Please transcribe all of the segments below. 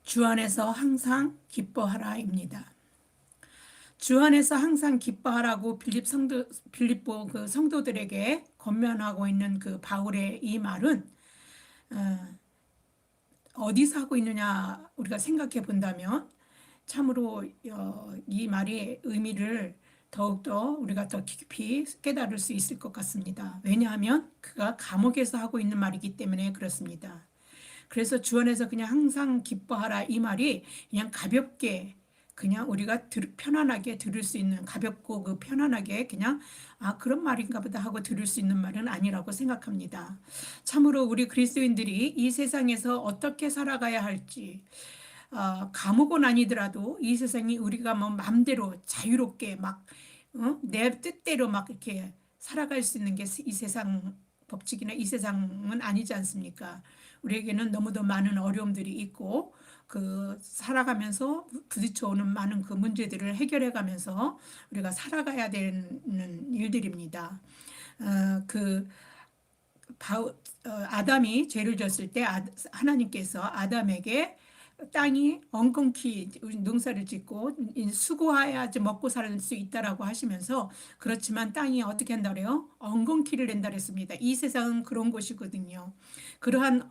주 안에서 항상 기뻐하라입니다. 주 안에서 항상 기뻐하라고 빌립보 그 성도들에게 권면하고 있는 그 바울의 이 말은 어디서 하고 있느냐 우리가 생각해 본다면 참으로 이 말의 의미를 더욱더 우리가 더 깊이 깨달을 수 있을 것 같습니다. 왜냐하면 그가 감옥에서 하고 있는 말이기 때문에 그렇습니다. 그래서 주 안에서 그냥 항상 기뻐하라 이 말이 그냥 가볍게 그냥 우리가 편안하게 들을 수 있는 가볍고 그 편안하게 그냥 그런 말인가 보다 하고 들을 수 있는 말은 아니라고 생각합니다. 참으로 우리 그리스도인들이 이 세상에서 어떻게 살아가야 할지 감옥은 아니더라도 이 세상이 우리가 뭐 마음대로 자유롭게 막 내 뜻대로 막 이렇게 살아갈 수 있는 게 이 세상 법칙이나 이 세상은 아니지 않습니까? 우리에게는 너무도 많은 어려움들이 있고 그 살아가면서 부딪혀오는 많은 그 문제들을 해결해 가면서 우리가 살아가야 되는 일들입니다. 그 아담이 죄를 졌을 때 하나님께서 아담에게 땅이 엉겅퀴 농사를 짓고 수고해야지 먹고 살 수 있다라고 하시면서 그렇지만 땅이 어떻게 한다 그래요? 엉겅퀴를 낸다 그랬습니다. 이 세상은 그런 곳이거든요. 그러한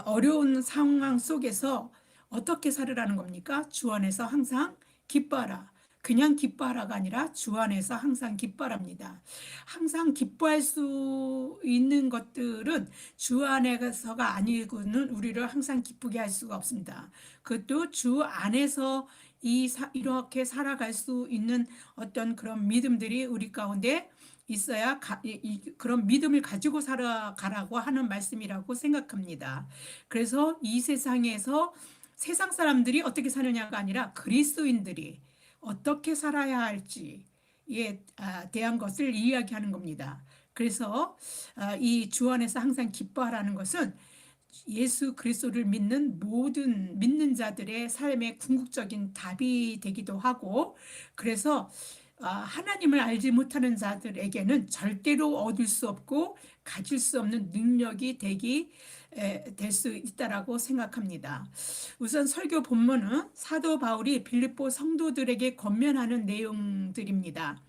어려운 상황 속에서 어떻게 살으라는 겁니까? 주 안에서 항상 기뻐하라. 그냥 기뻐하라가 아니라 주 안에서 항상 기뻐합니다. 항상 기뻐할 수 있는 것들은 주 안에서가 아니고는 우리를 항상 기쁘게 할 수가 없습니다. 그것도 주 안에서 이렇게 살아갈 수 있는 어떤 그런 믿음들이 우리 가운데 있어야 그런 믿음을 가지고 살아가라고 하는 말씀이라고 생각합니다. 그래서 이 세상에서 세상 사람들이 어떻게 사느냐가 아니라 그리스도인들이 어떻게 살아야 할지에 대한 것을 이야기하는 겁니다. 그래서 이 주 안에서 항상 기뻐하라는 것은 예수 그리스도를 믿는 모든 믿는 자들의 삶의 궁극적인 답이 되기도 하고, 그래서 하나님을 알지 못하는 자들에게는 절대로 얻을 수 없고 가질 수 없는 능력이 될 수 있다라고 생각합니다. 우선 설교 본문은 사도 바울이 빌립보 성도들에게 권면하는 내용들입니다.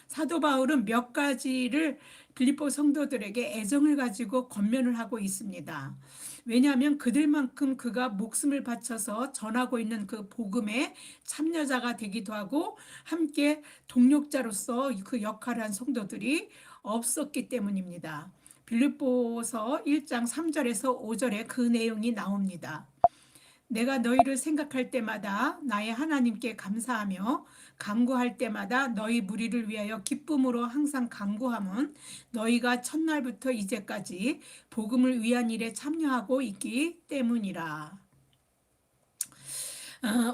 사도 바울은 몇 가지를 빌립보 성도들에게 애정을 가지고 권면을 하고 있습니다. 왜냐하면 그들만큼 그가 목숨을 바쳐서 전하고 있는 그 복음의 참여자가 되기도 하고 함께 동력자로서 그 역할을 한 성도들이 없었기 때문입니다. 빌립보서 1장 3절에서 5절에 그 내용이 나옵니다. 내가 너희를 생각할 때마다 나의 하나님께 감사하며 간구할 때마다 너희 무리를 위하여 기쁨으로 항상 간구함은 너희가 첫날부터 이제까지 복음을 위한 일에 참여하고 있기 때문이라.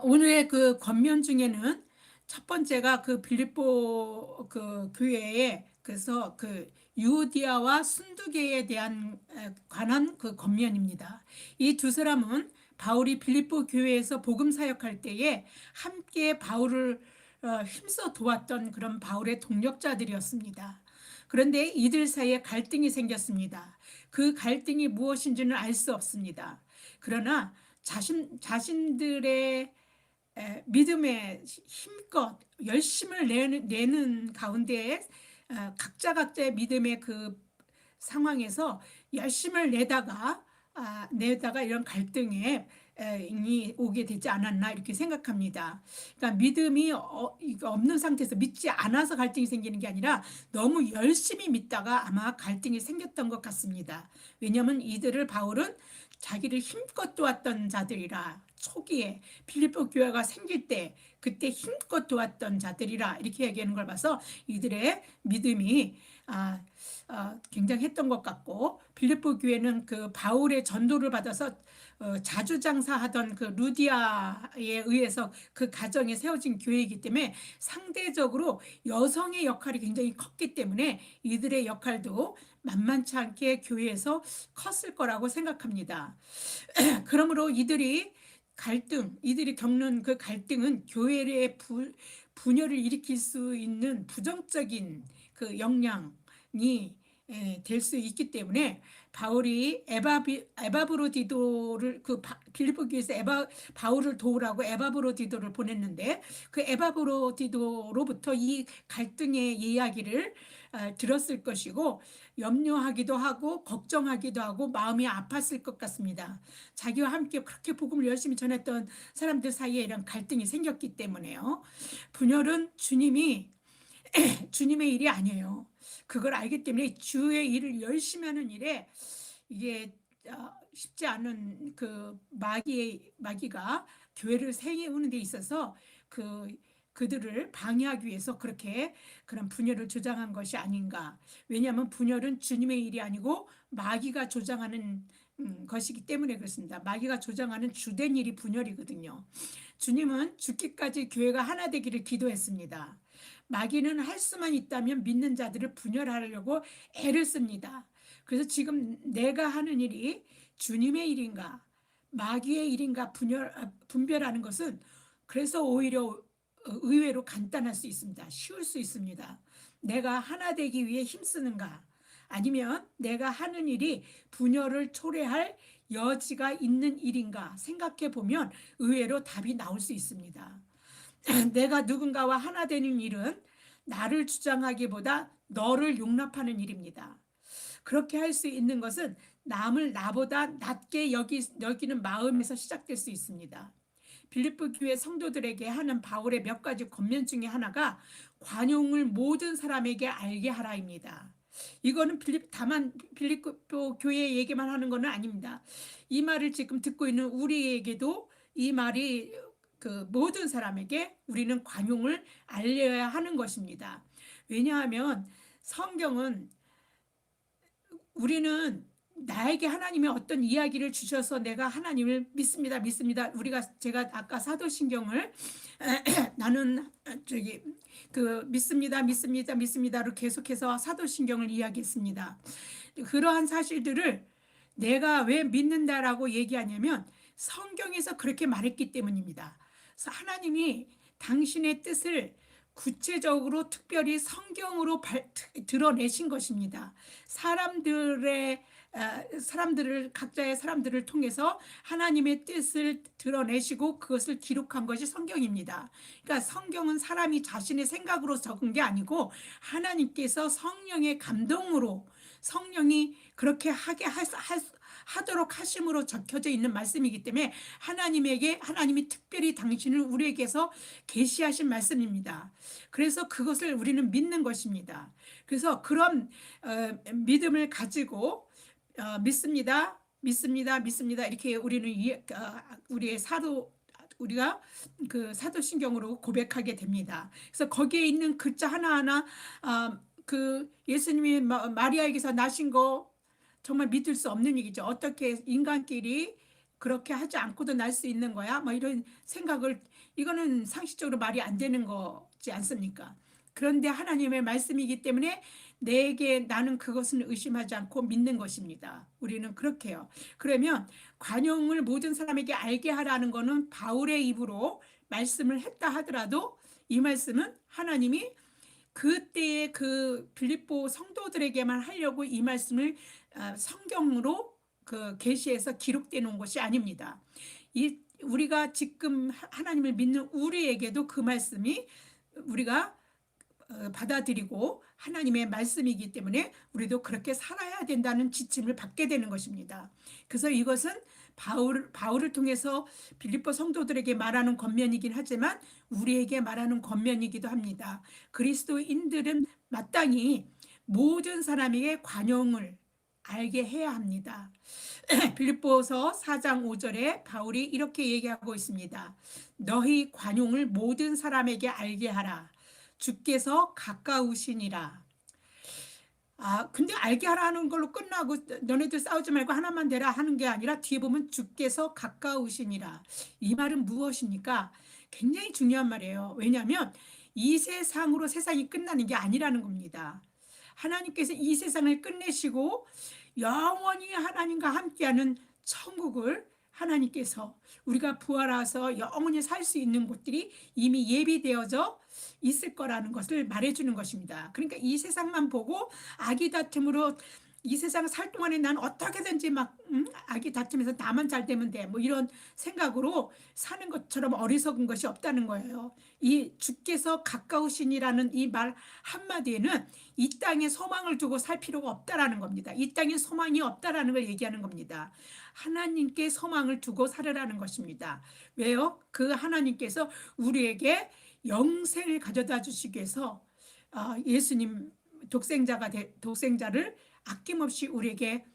오늘의 그 권면 중에는 첫 번째가 그 빌립보 그 교회에 그래서 그 유오디아와 순두계에 대한 관한 그 권면입니다. 이 두 사람은 바울이 빌립보 교회에서 복음 사역할 때에 함께 바울을 힘써 도왔던 그런 바울의 동력자들이었습니다. 그런데 이들 사이에 갈등이 생겼습니다. 그 갈등이 무엇인지는 알 수 없습니다. 그러나 자신들의 믿음에 힘껏 열심을 내는 가운데에 각자의 믿음의 그 상황에서 열심을 내다가 이런 갈등에 이 오게 되지 않았나 이렇게 생각합니다. 그러니까 믿음이 없는 상태에서 믿지 않아서 갈등이 생기는 게 아니라 너무 열심히 믿다가 아마 갈등이 생겼던 것 같습니다. 왜냐하면 이들을 바울은 자기를 힘껏 도왔던 자들이라, 초기에 빌립보 교회가 생길 때 그때 힘껏 도왔던 자들이라 이렇게 얘기하는 걸 봐서 이들의 믿음이 굉장했던 것 같고, 빌립보 교회는 그 바울의 전도를 받아서 자주 장사하던 그 루디아에 의해서 그 가정에 세워진 교회이기 때문에 상대적으로 여성의 역할이 굉장히 컸기 때문에 이들의 역할도 만만치 않게 교회에서 컸을 거라고 생각합니다. 그러므로 이들이 겪는 그 갈등은 교회의 분열을 일으킬 수 있는 부정적인 그 영향이 될 수 있기 때문에 바울이 에바브로디도를 빌립보 교회에서 바울을 도우라고 에바브로디도를 보냈는데 그 에바브로디도로부터 이 갈등의 이야기를 들었을 것이고 염려하기도 하고 걱정하기도 하고 마음이 아팠을 것 같습니다. 자기와 함께 그렇게 복음을 열심히 전했던 사람들 사이에 이런 갈등이 생겼기 때문에요. 분열은 주님의 일이 아니에요. 그걸 알기 때문에 주의 일을 열심히 하는 일에 이게 쉽지 않은 그 마귀가 교회를 세우는 데 있어서 그들을 방해하기 위해서 그렇게 그런 분열을 조장한 것이 아닌가. 왜냐하면 분열은 주님의 일이 아니고 마귀가 조장하는 것이기 때문에 그렇습니다. 마귀가 조장하는 주된 일이 분열이거든요. 주님은 죽기까지 교회가 하나 되기를 기도했습니다. 마귀는 할 수만 있다면 믿는 자들을 분열하려고 애를 씁니다. 그래서 지금 내가 하는 일이 주님의 일인가 마귀의 일인가 분별하는 것은 그래서 오히려 의외로 간단할 수 있습니다. 쉬울 수 있습니다. 내가 하나 되기 위해 힘쓰는가 아니면 내가 하는 일이 분열을 초래할 여지가 있는 일인가 생각해 보면 의외로 답이 나올 수 있습니다. 내가 누군가와 하나 되는 일은 나를 주장하기보다 너를 용납하는 일입니다. 그렇게 할 수 있는 것은 남을 나보다 낮게 여기는 마음에서 시작될 수 있습니다. 빌립보 교회 성도들에게 하는 바울의 몇 가지 권면 중에 하나가 관용을 모든 사람에게 알게 하라입니다. 이거는 다만 빌립보 교회 얘기만 하는 것은 아닙니다. 이 말을 지금 듣고 있는 우리에게도 이 말이 그 모든 사람에게 우리는 관용을 알려야 하는 것입니다. 왜냐하면 성경은 우리는 나에게 하나님이 어떤 이야기를 주셔서 내가 하나님을 믿습니다. 제가 아까 사도신경을 나는 믿습니다로 계속해서 사도신경을 이야기했습니다. 그러한 사실들을 내가 왜 믿는다라고 얘기하냐면 성경에서 그렇게 말했기 때문입니다. 그래서 하나님이 당신의 뜻을 구체적으로 특별히 성경으로 드러내신 것입니다. 각자의 사람들을 통해서 하나님의 뜻을 드러내시고 그것을 기록한 것이 성경입니다. 그러니까 성경은 사람이 자신의 생각으로 적은 게 아니고 하나님께서 성령의 감동으로 성령이 그렇게 하도록 하심으로 적혀져 있는 말씀이기 때문에 하나님이 특별히 당신을 우리에게서 계시하신 말씀입니다. 그래서 그것을 우리는 믿는 것입니다. 그래서 그런 믿음을 가지고 믿습니다 이렇게 우리가 그 사도신경으로 고백하게 됩니다. 그래서 거기에 있는 글자 하나하나 그 예수님이 마리아에게서 나신 거 정말 믿을 수 없는 얘기죠. 어떻게 인간끼리 그렇게 하지 않고도 날 수 있는 거야? 이런 생각을, 이거는 상식적으로 말이 안 되는 거지 않습니까? 그런데 하나님의 말씀이기 때문에 나는 그것은 의심하지 않고 믿는 것입니다. 우리는 그렇게 해요. 그러면 관용을 모든 사람에게 알게 하라는 거는 바울의 입으로 말씀을 했다 하더라도 이 말씀은 하나님이 그때의 그 빌립보 성도들에게만 하려고 이 말씀을 성경으로 계시해서 기록되어 놓은 것이 아닙니다. 우리가 지금 하나님을 믿는 우리에게도 그 말씀이 우리가 받아들이고 하나님의 말씀이기 때문에 우리도 그렇게 살아야 된다는 지침을 받게 되는 것입니다. 그래서 이것은 바울을 통해서 빌립보 성도들에게 말하는 권면이긴 하지만 우리에게 말하는 권면이기도 합니다. 그리스도인들은 마땅히 모든 사람에게 관용을 알게 해야 합니다. 빌립보서 4장 5절에 바울이 이렇게 얘기하고 있습니다. 너희 관용을 모든 사람에게 알게 하라. 주께서 가까우시니라. 근데 알게 하라는 걸로 끝나고 너네들 싸우지 말고 하나만 되라 하는 게 아니라 뒤에 보면 주께서 가까우시니라. 이 말은 무엇입니까? 굉장히 중요한 말이에요. 왜냐하면 이 세상으로 세상이 끝나는 게 아니라는 겁니다. 하나님께서 이 세상을 끝내시고 영원히 하나님과 함께하는 천국을 하나님께서 우리가 부활해서 영원히 살 수 있는 곳들이 이미 예비되어져 있을 거라는 것을 말해주는 것입니다. 그러니까 이 세상만 보고 악의 다툼으로 이 세상 살 동안에 난 어떻게든지 막 아기 다투면서 나만 잘 되면 돼. 뭐 이런 생각으로 사는 것처럼 어리석은 것이 없다는 거예요. 이 주께서 가까우시니라는 이 말 한마디에는 이 땅에 소망을 두고 살 필요가 없다라는 겁니다. 이 땅에 소망이 없다라는 걸 얘기하는 겁니다. 하나님께 소망을 두고 살으라는 것입니다. 왜요? 그 하나님께서 우리에게 영생을 가져다 주시기 위해서 예수님 독생자를 아낌없이 우리에게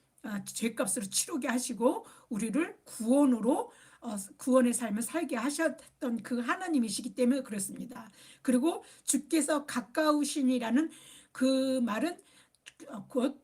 죄값으로 치르게 하시고 우리를 구원으로 구원의 삶을 살게 하셨던 그 하나님이시기 때문에 그렇습니다. 그리고 주께서 가까우시니라는 그 말은 곧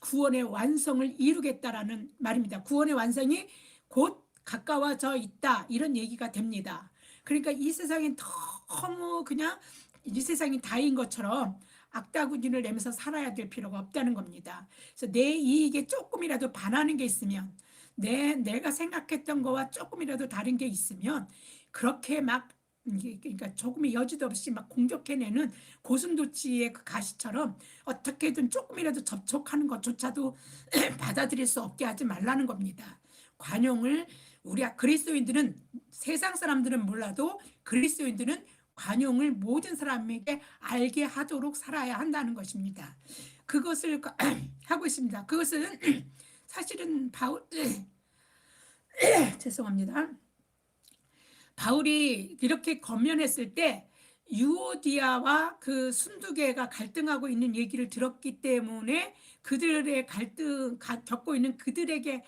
구원의 완성을 이루겠다라는 말입니다. 구원의 완성이 곧 가까워져 있다 이런 얘기가 됩니다. 그러니까 이 세상엔 너무 그냥 이 세상이 다인 것처럼 악다구니를 내면서 살아야 될 필요가 없다는 겁니다. 그래서 내 이익에 조금이라도 반하는 게 있으면 내가 생각했던 거와 조금이라도 다른 게 있으면 그렇게 막 그러니까 조금의 여지도 없이 막 공격해내는 고슴도치의 그 가시처럼 어떻게든 조금이라도 접촉하는 것조차도 받아들일 수 없게 하지 말라는 겁니다. 관용을 우리 그리스도인들은 세상 사람들은 몰라도 그리스도인들은 관용을 모든 사람에게 알게 하도록 살아야 한다는 것입니다. 그것을 하고 있습니다. 그것은 사실은 죄송합니다. 바울이 이렇게 권면했을 때 유오디아와 그 순두계가 갈등하고 있는 얘기를 들었기 때문에 그들의 겪고 있는 그들에게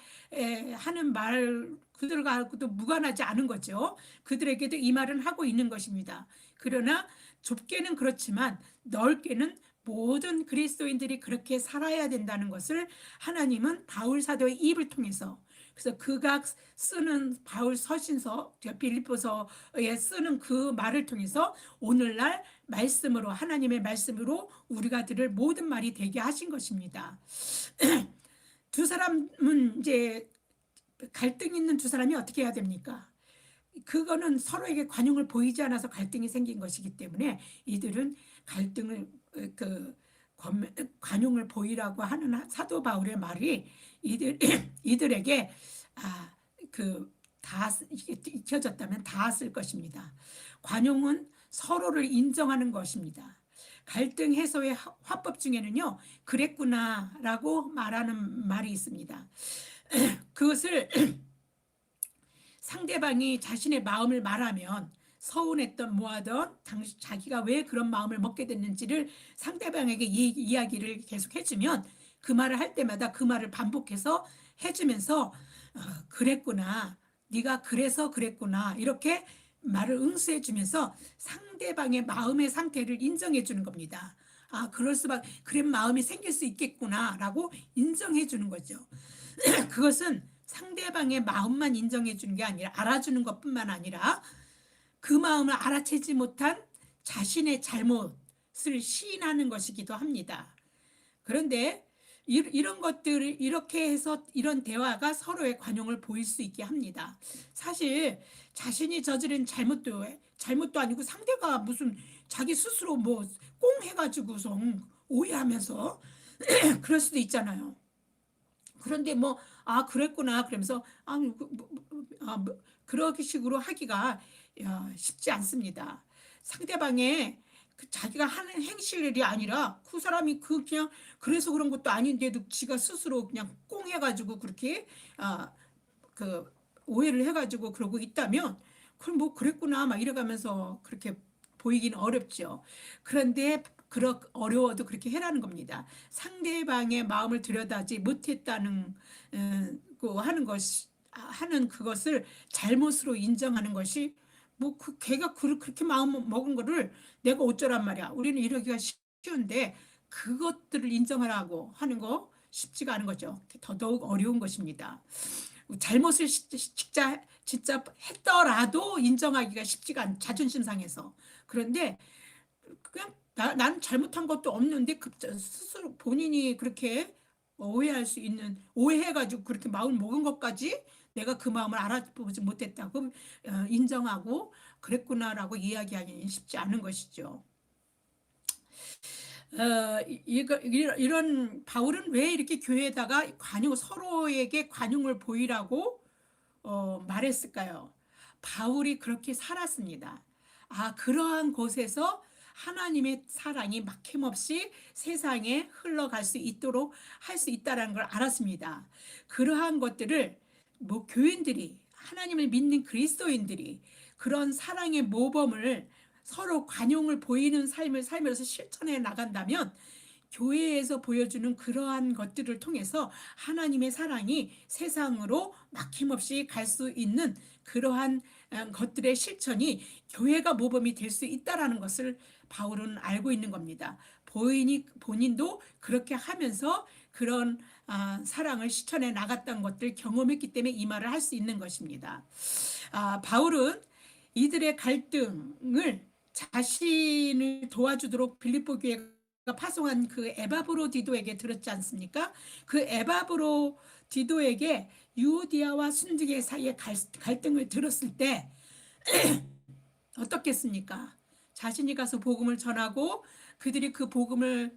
하는 말 그들과도 무관하지 않은 거죠. 그들에게도 이 말은 하고 있는 것입니다. 그러나 좁게는 그렇지만 넓게는 모든 그리스도인들이 그렇게 살아야 된다는 것을 하나님은 바울 사도의 입을 통해서 그래서 그가 쓰는 바울 서신서 빌립보서에 쓰는 그 말을 통해서 오늘날 말씀으로 하나님의 말씀으로 우리가 들을 모든 말이 되게 하신 것입니다. 두 사람은 이제 갈등 있는 두 사람이 어떻게 해야 됩니까? 그거는 서로에게 관용을 보이지 않아서 갈등이 생긴 것이기 때문에 이들은 갈등을 관용을 보이라고 하는 사도 바울의 말이 이들에게 다 익혀졌다면 다 쓸 것입니다. 관용은 서로를 인정하는 것입니다. 갈등 해소의 화법 중에는요, 그랬구나라고 말하는 말이 있습니다. 그것을 상대방이 자신의 마음을 말하면 서운했던 뭐하던 자기가 왜 그런 마음을 먹게 됐는지를 상대방에게 이야기를 계속 해주면 그 말을 할 때마다 그 말을 반복해서 해주면서 그랬구나, 네가 그래서 그랬구나 이렇게 말을 응수해 주면서 상대방의 마음의 상태를 인정해 주는 겁니다. 그럴 수밖에 그런 마음이 생길 수 있겠구나 라고 인정해 주는 거죠. 그것은 상대방의 마음만 인정해 주는 게 아니라 알아주는 것뿐만 아니라 그 마음을 알아채지 못한 자신의 잘못을 시인하는 것이기도 합니다. 그런데 이런 것들을 이렇게 해서 이런 대화가 서로의 관용을 보일 수 있게 합니다. 사실 자신이 저지른 잘못도 아니고 상대가 무슨 자기 스스로 뭐 꽁 해가지고서 오해하면서 그럴 수도 있잖아요. 그런데 뭐 그랬구나 그러면서 그렇게 식으로 하기가 쉽지 않습니다. 상대방의 자기가 하는 행실이 아니라 그 사람이 그냥 그래서 그런 것도 아닌데도 지가 스스로 그냥 꽁 해가지고 그렇게 그 오해를 해가지고 그러고 있다면 그럼 뭐 그랬구나 막 이래가면서 그렇게 보이기는 어렵죠. 그런데 어려워도 그렇게 해라는 겁니다. 상대방의 마음을 들여다지 못했다는 하는 그것을 잘못으로 인정하는 것이 뭐 걔가 그렇게 마음 먹은 거를 내가 어쩌란 말이야. 우리는 이러기가 쉬운데 그것들을 인정하라고 하는 거 쉽지가 않은 거죠. 더더욱 어려운 것입니다. 잘못을 진짜 했더라도 인정하기가 쉽지가 않, 자존심 상해서. 그런데 그냥 나는 잘못한 것도 없는데 스스로 본인이 그렇게 오해해가지고 그렇게 마음을 먹은 것까지 내가 그 마음을 알아보지 못했다고 인정하고 그랬구나라고 이야기하기는 쉽지 않은 것이죠. 이런 바울은 왜 이렇게 교회에다가 서로에게 관용을 보이라고 말했을까요? 바울이 그렇게 살았습니다. 그러한 곳에서 하나님의 사랑이 막힘없이 세상에 흘러갈 수 있도록 할 수 있다는 걸 알았습니다. 그러한 것들을 교인들이, 하나님을 믿는 그리스도인들이 그런 사랑의 모범을, 서로 관용을 보이는 삶을 살면서 실천해 나간다면 교회에서 보여주는 그러한 것들을 통해서 하나님의 사랑이 세상으로 막힘없이 갈 수 있는 그러한 것들의 실천이 교회가 모범이 될 수 있다는 것을 바울은 알고 있는 겁니다. 본인도 그렇게 하면서 그런 사랑을 실천해 나갔던 것들 경험했기 때문에 이 말을 할 수 있는 것입니다. 바울은 이들의 갈등을 자신을 도와주도록 빌립보 교회가 파송한 그 에바브로디도에게 들었지 않습니까? 그 에바브로디도에게 유오디아와 순두계 사이의 갈등을 들었을 때 어떻겠습니까? 자신이 가서 복음을 전하고 그들이 그 복음을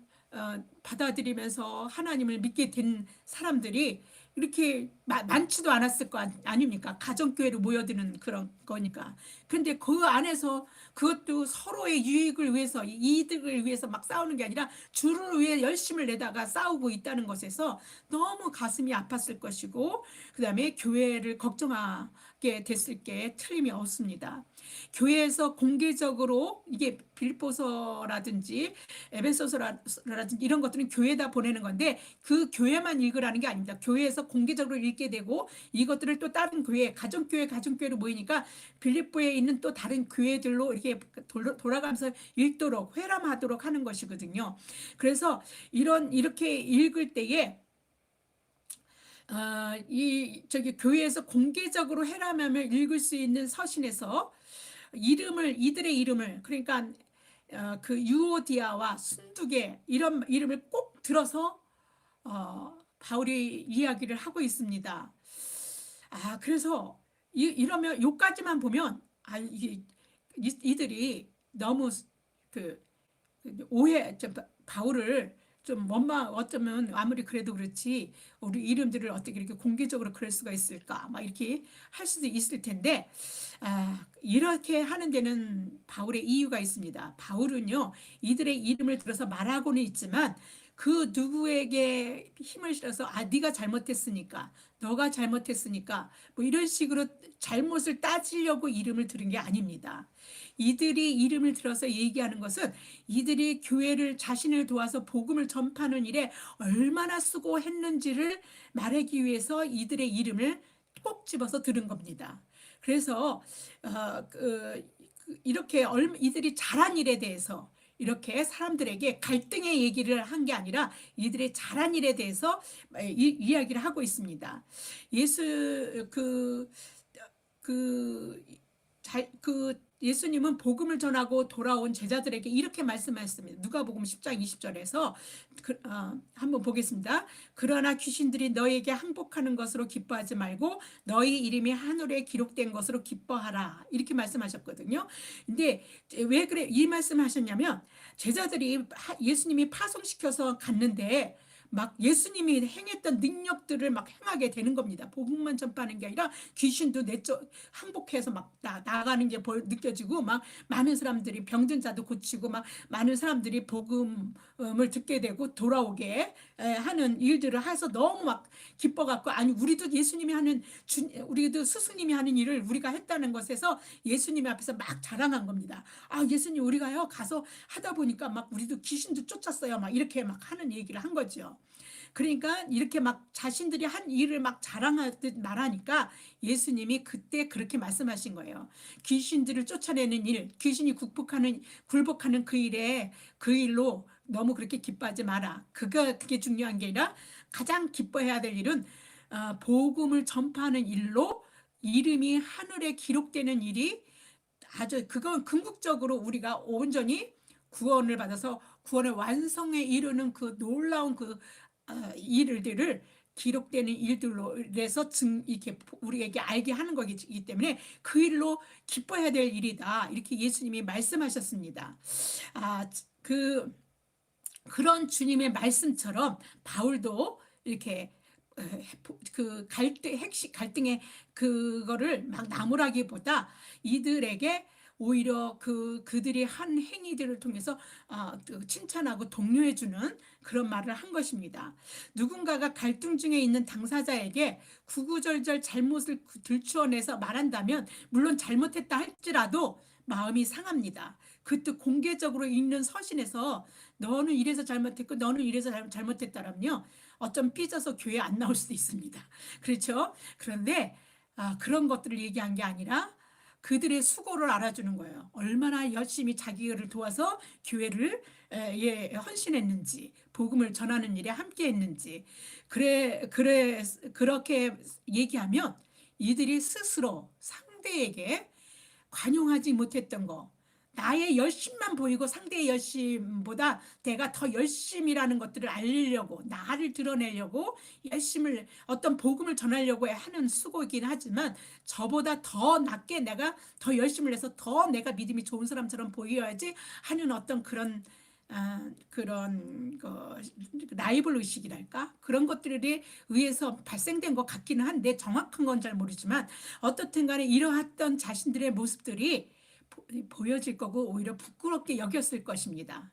받아들이면서 하나님을 믿게 된 사람들이 이렇게 많지도 않았을 거 아닙니까? 가정교회로 모여드는 그런 거니까. 근데 그 안에서 그것도 서로의 유익을 위해서, 이득을 위해서 막 싸우는 게 아니라 주를 위해 열심을 내다가 싸우고 있다는 것에서 너무 가슴이 아팠을 것이고, 그 다음에 교회를 걱정하게 됐을 게 틀림이 없습니다. 교회에서 공개적으로 이게 빌립보서라든지 에베소서라든지 이런 것들은 교회에다 보내는 건데 그 교회만 읽으라는 게 아닙니다. 교회에서 공개적으로 읽게 되고 이것들을 또 다른 교회, 가정교회로 모이니까 빌립보에 있는 또 다른 교회들로 이렇게 돌아가면서 읽도록 회람하도록 하는 것이거든요. 그래서 이렇게 읽을 때에 교회에서 공개적으로 회람하며 읽을 수 있는 서신에서 이들의 이름을, 그러니까 그 유오디아와 순두계 이런 이름을 꼭 들어서 바울이 이야기를 하고 있습니다. 그래서 이러면 요까지만 보면 이들이 너무 그 바울을 좀 어쩌면 아무리 그래도 그렇지 우리 이름들을 어떻게 이렇게 공개적으로 그럴 수가 있을까 막 이렇게 할 수도 있을 텐데 이렇게 하는 데는 바울의 이유가 있습니다. 바울은요 이들의 이름을 들어서 말하고는 있지만 그 누구에게 힘을 실어서 네가 잘못했으니까 너가 잘못했으니까 뭐 이런 식으로 잘못을 따지려고 이름을 들은 게 아닙니다. 이들이 이름을 들어서 얘기하는 것은 이들이 교회를 자신을 도와서 복음을 전파하는 일에 얼마나 수고했는지를 말하기 위해서 이들의 이름을 꼭 집어서 들은 겁니다. 그래서 이렇게 이들이 잘한 일에 대해서 이렇게 사람들에게 갈등의 얘기를 한 게 아니라 이들의 잘한 일에 대해서 이야기를 하고 있습니다. 예수님은 복음을 전하고 돌아온 제자들에게 이렇게 말씀하셨습니다. 누가복음 10장 20절에서 한번 보겠습니다. 그러나 귀신들이 너희에게 항복하는 것으로 기뻐하지 말고 너희 이름이 하늘에 기록된 것으로 기뻐하라. 이렇게 말씀하셨거든요. 근데 왜 그래 이 말씀하셨냐면 제자들이 예수님이 파송시켜서 갔는데 막 예수님이 행했던 능력들을 막 행하게 되는 겁니다. 복음만 전파하는 게 아니라 귀신도 항복해서 막 나가는 게 느껴지고 막 많은 사람들이 병든 자도 고치고 막 많은 사람들이 복음을 듣게 되고 돌아오게 하는 일들을 해서 너무 막 기뻐갖고 우리도 예수님이 하는 우리도 스승님이 하는 일을 우리가 했다는 것에서 예수님 앞에서 막 자랑한 겁니다. 예수님 우리가요 가서 하다 보니까 막 우리도 귀신도 쫓았어요. 막 이렇게 막 하는 얘기를 한 거죠. 그러니까 이렇게 막 자신들이 한 일을 막 자랑하듯 말하니까 예수님이 그때 그렇게 말씀하신 거예요. 귀신들을 쫓아내는 일, 귀신이 굴복하는 그 일로 너무 그렇게 기뻐하지 마라. 그게 중요한 게 아니라 가장 기뻐해야 될 일은 복음을 전파하는 일로 이름이 하늘에 기록되는 일이 그건 궁극적으로 우리가 온전히 구원을 받아서 구원의 완성에 이르는 그 놀라운 일들을 기록되는 일들로 해서 이렇게 우리에게 알게 하는 거기 때문에 그 일로 기뻐해야 될 일이다. 이렇게 예수님이 말씀하셨습니다. 그런 주님의 말씀처럼 바울도 이렇게 그 갈등의 그거를 막 나무라기보다 이들에게 오히려 그들이 한 행위들을 통해서 칭찬하고 독려해주는 그런 말을 한 것입니다. 누군가가 갈등 중에 있는 당사자에게 구구절절 잘못을 들추어내서 말한다면 물론 잘못했다 할지라도 마음이 상합니다. 그때 공개적으로 읽는 서신에서 너는 이래서 잘못했고 너는 이래서 잘못했다라면요, 어쩜 삐져서 교회 안 나올 수도 있습니다. 그렇죠? 그런데 그런 것들을 얘기한 게 아니라 그들의 수고를 알아주는 거예요. 얼마나 열심히 자기를 도와서 교회를 헌신했는지, 복음을 전하는 일에 함께했는지. 그렇게 얘기하면 이들이 스스로 상대에게 관용하지 못했던 거, 나의 열심만 보이고 상대의 열심보다 내가 더 열심이라는 것들을 알리려고, 나를 드러내려고 열심을, 어떤 복음을 전하려고 하는 수고이긴 하지만 저보다 더 낮게 내가 더 열심을 해서 더 내가 믿음이 좋은 사람처럼 보여야지 하는 어떤 그런 라이벌 의식이랄까, 그런 것들에 의해서 발생된 것 같기는 한데 정확한 건 잘 모르지만 어떻든 간에 이러했던 자신들의 모습들이 보여질 거고 오히려 부끄럽게 여겼을 것입니다.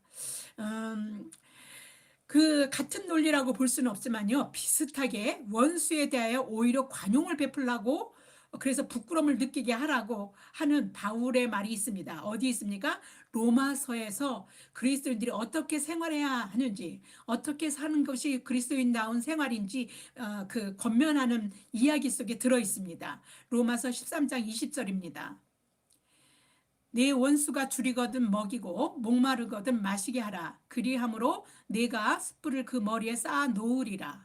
그 같은 논리라고 볼 수는 없지만요, 비슷하게 원수에 대하여 오히려 관용을 베풀라고, 그래서 부끄러움을 느끼게 하라고 하는 바울의 말이 있습니다. 어디 있습니까? 로마서에서 그리스도인들이 어떻게 생활해야 하는지, 어떻게 사는 것이 그리스도인다운 생활인지 그 권면하는 이야기 속에 들어 있습니다. 로마서 13장 20절입니다. 내 원수가 줄이거든 먹이고 목마르거든 마시게 하라. 그리함으로 내가 숯불을 그 머리에 쌓아 놓으리라.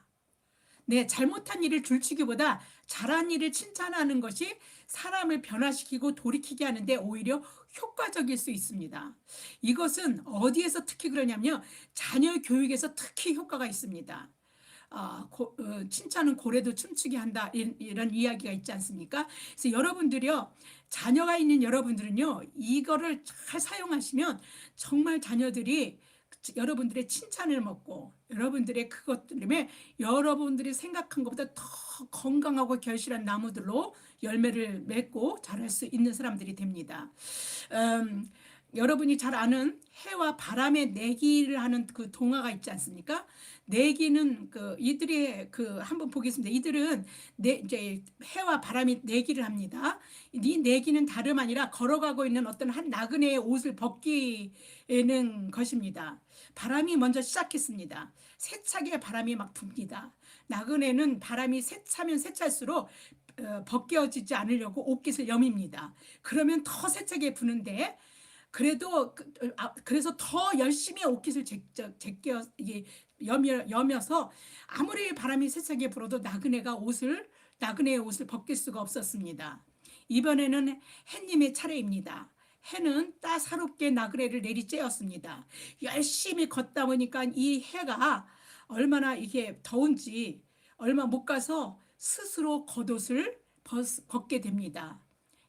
네, 잘못한 일을 줄치기보다 잘한 일을 칭찬하는 것이 사람을 변화시키고 돌이키게 하는데 오히려 효과적일 수 있습니다. 이것은 어디에서 특히 그러냐면 자녀 교육에서 특히 효과가 있습니다. 칭찬은 고래도 춤추게 한다, 이런 이야기가 있지 않습니까? 그래서 여러분들이요, 자녀가 있는 여러분들은요, 이거를 잘 사용하시면 정말 자녀들이 여러분들의 칭찬을 먹고 여러분들의 그것 때문에 여러분들이 생각한 것보다 더 건강하고 결실한 나무들로 열매를 맺고 자랄 수 있는 사람들이 됩니다. 여러분이 잘 아는 해와 바람의 내기를 하는 그 동화가 있지 않습니까? 내기는 이들이 한번 보겠습니다. 이들은 이제 해와 바람이 내기를 합니다. 이 내기는 다름 아니라 걸어가고 있는 어떤 한 나그네의 옷을 벗기는 것입니다. 바람이 먼저 시작했습니다. 세차게 바람이 막 붑니다. 나그네는 바람이 세차면 세찰수록 벗겨지지 않으려고 옷깃을 여밉니다. 그러면 더 세차게 부는데 그래서 더 열심히 옷깃을 제껴 여며서 아무리 바람이 세차게 불어도 나그네의 옷을 벗길 수가 없었습니다. 이번에는 해님의 차례입니다. 해는 따사롭게 나그네를 내리쬐었습니다. 열심히 걷다 보니까 이 해가 얼마나 이게 더운지 얼마 못 가서 스스로 겉옷을 벗게 됩니다.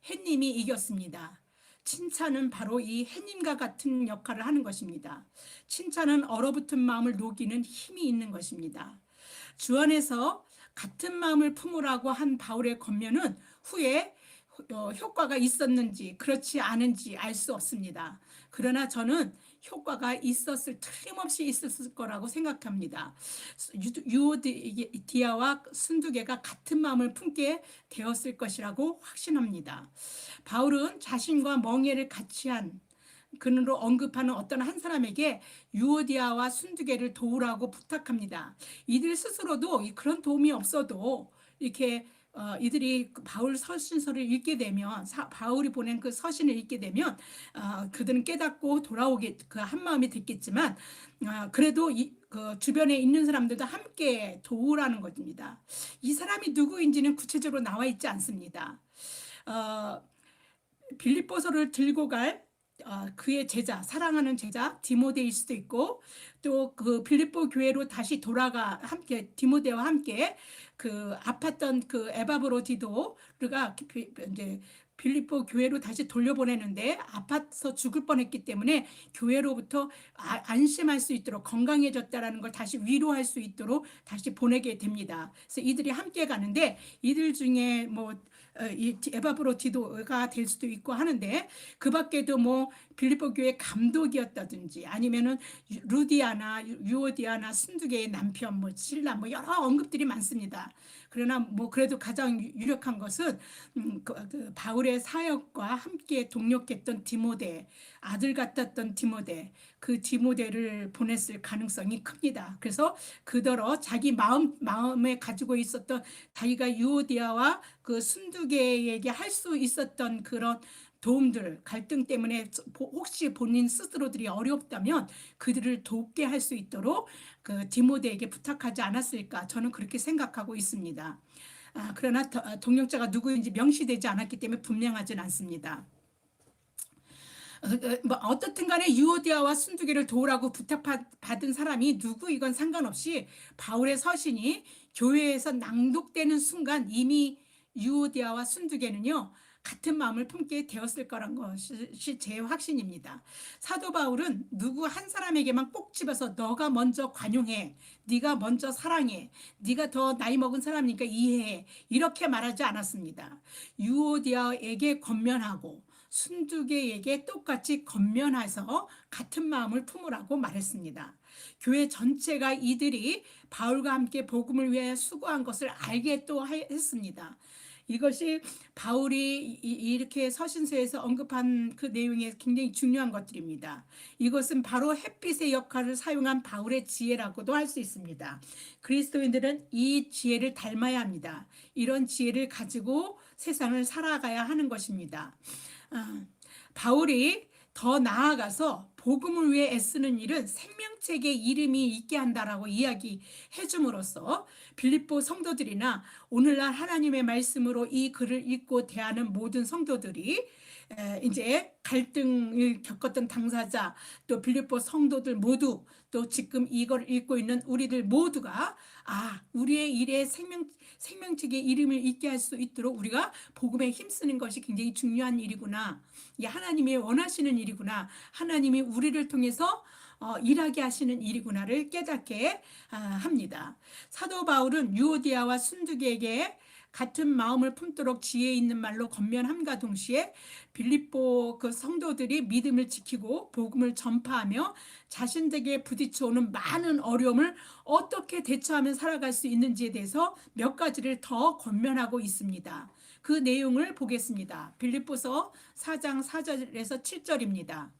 해님이 이겼습니다. 칭찬은 바로 이 해님과 같은 역할을 하는 것입니다. 칭찬은 얼어붙은 마음을 녹이는 힘이 있는 것입니다. 주 안에서 같은 마음을 품으라고 한 바울의 권면은 후에 효과가 있었는지 그렇지 않은지 알 수 없습니다. 그러나 저는 효과가 틀림없이 있었을 거라고 생각합니다. 유오디아와 순두개가 같은 마음을 품게 되었을 것이라고 확신합니다. 바울은 자신과 멍에를 같이 한 그로 언급하는 어떤 한 사람에게 유오디아와 순두개를 도우라고 부탁합니다. 이들 스스로도 그런 도움이 없어도 이렇게 이들이 바울 서신서를 읽게 되면, 바울이 보낸 그 서신을 읽게 되면 그들은 깨닫고 돌아오게 그 한 마음이 됐겠지만 그래도 그 주변에 있는 사람들도 함께 도우라는 것입니다. 이 사람이 누구인지는 구체적으로 나와 있지 않습니다. 빌립보서를 들고 갈 그의 제자, 사랑하는 제자 디모데일 수도 있고, 또 그 빌립보 교회로 다시 돌아가 함께 디모데와 함께 그 아팠던 그 에바브로디도가 이제 빌립보 교회로 다시 돌려보내는데 아파서 죽을 뻔했기 때문에 교회로부터 안심할 수 있도록 건강해졌다라는 걸 다시 위로할 수 있도록 다시 보내게 됩니다. 그래서 이들이 함께 가는데 이들 중에 뭐 이 에바브로디도가 될 수도 있고 하는데 그 밖에도 뭐 빌립보 교회 감독이었다든지 아니면은 루디아나 유오디아나 순두개의 남편 뭐 신라 뭐 여러 언급들이 많습니다. 그러나 뭐 그래도 가장 유력한 것은 그 바울의 사역과 함께 동력했던 디모데, 아들 같았던 디모데, 그 디모데를 보냈을 가능성이 큽니다. 그래서 그더러 자기 마음에 가지고 있었던 자기가 유오디아와 그 순두개에게 할 수 있었던 그런 도움들, 갈등 때문에 혹시 본인 스스로들이 어렵다면 그들을 돕게 할 수 있도록 그 디모데에게 부탁하지 않았을까 저는 그렇게 생각하고 있습니다. 그러나 동역자가 누구인지 명시되지 않았기 때문에 분명하진 않습니다. 뭐 어떻든 간에 유오디아와 순두개를 도우라고 부탁받은 사람이 누구 이건 상관없이 바울의 서신이 교회에서 낭독되는 순간 이미 유오디아와 순두개는요 같은 마음을 품게 되었을 거란 것이 제 확신입니다. 사도 바울은 누구 한 사람에게만 꼭 집어서 너가 먼저 관용해, 네가 먼저 사랑해, 네가 더 나이 먹은 사람이니까 이해해 이렇게 말하지 않았습니다. 유오디아에게 권면하고 순두개에게 똑같이 권면해서 같은 마음을 품으라고 말했습니다. 교회 전체가 이들이 바울과 함께 복음을 위해 수고한 것을 알게 또 했습니다. 이것이 바울이 이렇게 서신서에서 언급한 그 내용에 굉장히 중요한 것들입니다. 이것은 바로 햇빛의 역할을 사용한 바울의 지혜라고도 할 수 있습니다. 그리스도인들은 이 지혜를 닮아야 합니다. 이런 지혜를 가지고 세상을 살아가야 하는 것입니다. 바울이 더 나아가서 복음을 위해 애쓰는 일은 생명책에 이름이 있게 한다라고 이야기해 줌으로써 빌립보 성도들이나 오늘날 하나님의 말씀으로 이 글을 읽고 대하는 모든 성도들이 이제 갈등을 겪었던 당사자 또 빌립보 성도들 모두 또 지금 이걸 읽고 있는 우리들 모두가 우리의 일에 생명책의 이름을 있게 할 수 있도록 우리가 복음에 힘쓰는 것이 굉장히 중요한 일이구나. 이게 하나님이 원하시는 일이구나. 하나님이 우리를 통해서 일하게 하시는 일이구나를 깨닫게 합니다. 사도 바울은 유오디아와 순두개에게 같은 마음을 품도록 지혜 있는 말로 권면함과 동시에 빌립보 그 성도들이 믿음을 지키고 복음을 전파하며 자신들에게 부딪혀오는 많은 어려움을 어떻게 대처하며 살아갈 수 있는지에 대해서 몇 가지를 더 권면하고 있습니다. 그 내용을 보겠습니다. 빌립보서 4장 4절에서 7절입니다.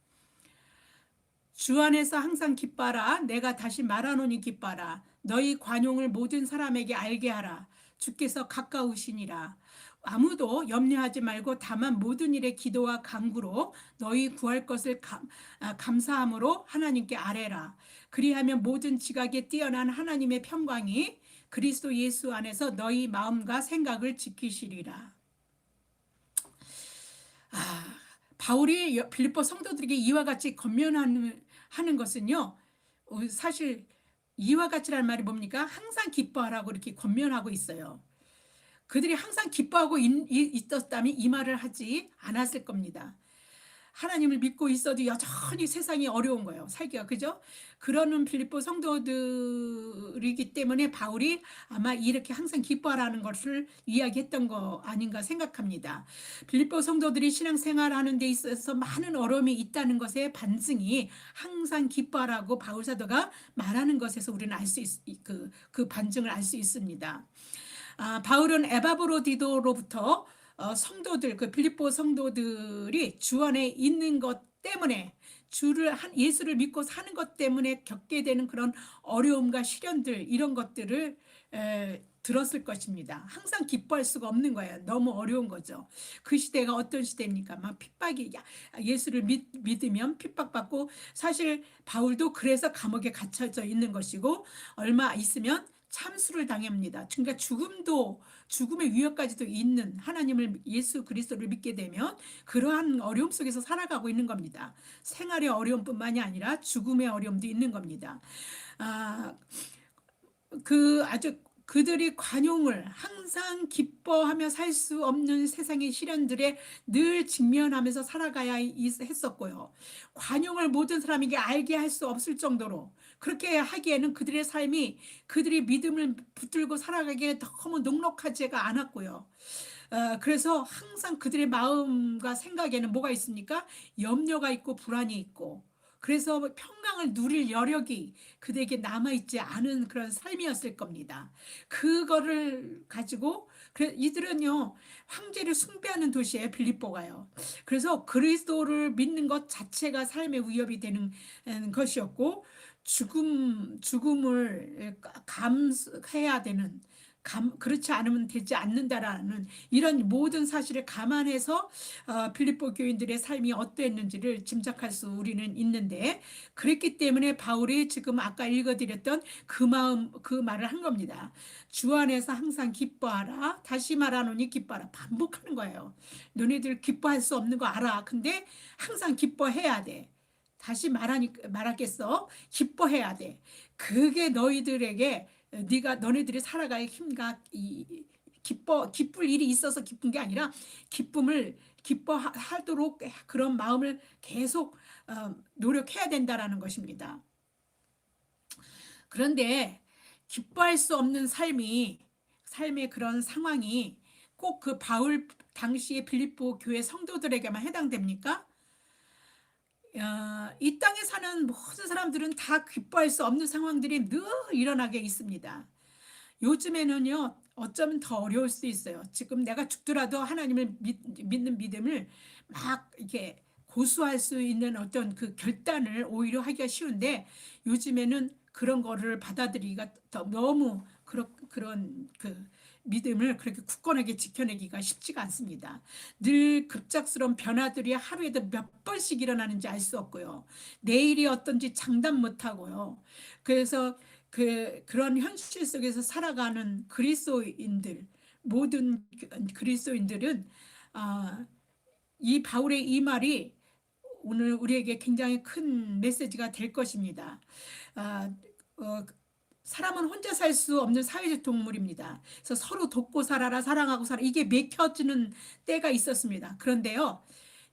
주 안에서 항상 기뻐하라. 내가 다시 말하노니 기뻐하라. 너희 관용을 모든 사람에게 알게 하라. 주께서 가까우시니라. 아무도 염려하지 말고 다만 모든 일에 기도와 간구로 너희 구할 것을 감사함으로 하나님께 아뢰라. 그리하면 모든 지각에 뛰어난 하나님의 평강이 그리스도 예수 안에서 너희 마음과 생각을 지키시리라. 바울이 빌립보 성도들에게 이와 같이 권면하는 것은요, 사실 이와 같이라는 말이 뭡니까? 항상 기뻐하라고 이렇게 권면하고 있어요. 그들이 항상 기뻐하고 있었다면 이 말을 하지 않았을 겁니다. 하나님을 믿고 있어도 여전히 세상이 어려운 거예요. 살기가. 그죠? 그러는 빌립보 성도들이기 때문에 바울이 아마 이렇게 항상 기뻐하라는 것을 이야기했던 거 아닌가 생각합니다. 빌립보 성도들이 신앙생활하는 데 있어서 많은 어려움이 있다는 것의 반증이 항상 기뻐하라고 바울 사도가 말하는 것에서 우리는 알 수 그 반증을 알 수 있습니다. 바울은 에바브로디도로부터 성도들, 그 빌립보 성도들이 주 안에 있는 것 때문에 예수를 믿고 사는 것 때문에 겪게 되는 그런 어려움과 시련들 이런 것들을 들었을 것입니다. 항상 기뻐할 수가 없는 거예요. 너무 어려운 거죠. 그 시대가 어떤 시대입니까? 막 핍박이 예수를 믿으면 핍박받고 사실 바울도 그래서 감옥에 갇혀져 있는 것이고 얼마 있으면 참수를 당합니다. 그러니까 죽음의 위협까지도 있는 하나님을 예수 그리스도를 믿게 되면 그러한 어려움 속에서 살아가고 있는 겁니다. 생활의 어려움뿐만이 아니라 죽음의 어려움도 있는 겁니다. 그 아주 그들이 관용을 항상 기뻐하며 살 수 없는 세상의 시련들에 늘 직면하면서 살아가야 했었고요. 관용을 모든 사람에게 알게 할 수 없을 정도로 그렇게 하기에는 그들의 삶이 그들이 믿음을 붙들고 살아가기에 너무 녹록하지가 않았고요. 그래서 항상 그들의 마음과 생각에는 뭐가 있습니까? 염려가 있고 불안이 있고, 그래서 평강을 누릴 여력이 그들에게 남아있지 않은 그런 삶이었을 겁니다. 그거를 가지고 이들은요, 황제를 숭배하는 도시에 빌립보가요. 그래서 그리스도를 믿는 것 자체가 삶의 위협이 되는 것이었고, 죽음을 감수해야 되는, 그렇지 않으면 되지 않는다라는 이런 모든 사실을 감안해서 빌립보 교인들의 삶이 어떠했는지를 짐작할 수 우리는 있는데, 그랬기 때문에 바울이 지금 아까 읽어드렸던 그 마음, 그 말을 한 겁니다. 주 안에서 항상 기뻐하라. 다시 말하노니 기뻐하라. 반복하는 거예요. 너네들 기뻐할 수 없는 거 알아. 근데 항상 기뻐해야 돼. 다시 말하겠어. 기뻐해야 돼. 그게 너희들에게 너네들이 살아갈 힘과 기쁠 일이 있어서 기쁜 게 아니라 기뻐하도록 그런 마음을 계속 노력해야 된다라는 것입니다. 그런데 기뻐할 수 없는 삶의 그런 상황이 꼭 그 바울 당시의 빌립보 교회 성도들에게만 해당됩니까? 이 땅에 사는 모든 사람들은 다 기뻐할 수 없는 상황들이 늘 일어나게 있습니다. 요즘에는요, 어쩌면 더 어려울 수 있어요. 지금 내가 죽더라도 하나님을 믿는 믿음을 막 이렇게 고수할 수 있는 어떤 그 결단을 오히려 하기가 쉬운데, 요즘에는 그런 거를 받아들이기가 너무 그런 그 믿음을 그렇게 굳건하게 지켜내기가 쉽지가 않습니다. 늘 급작스러운 변화들이 하루에도 몇 번씩 일어나는지 알 수 없고요. 내일이 어떤지 장담 못하고요. 그래서 그런 현실 속에서 살아가는 모든 그리스도인들은 이 바울의 이 말이 오늘 우리에게 굉장히 큰 메시지가 될 것입니다. 아, 어, 사람은 혼자 살 수 없는 사회적 동물입니다. 그래서 서로 돕고 살아라, 사랑하고 살아, 이게 맥혀지는 때가 있었습니다. 그런데요,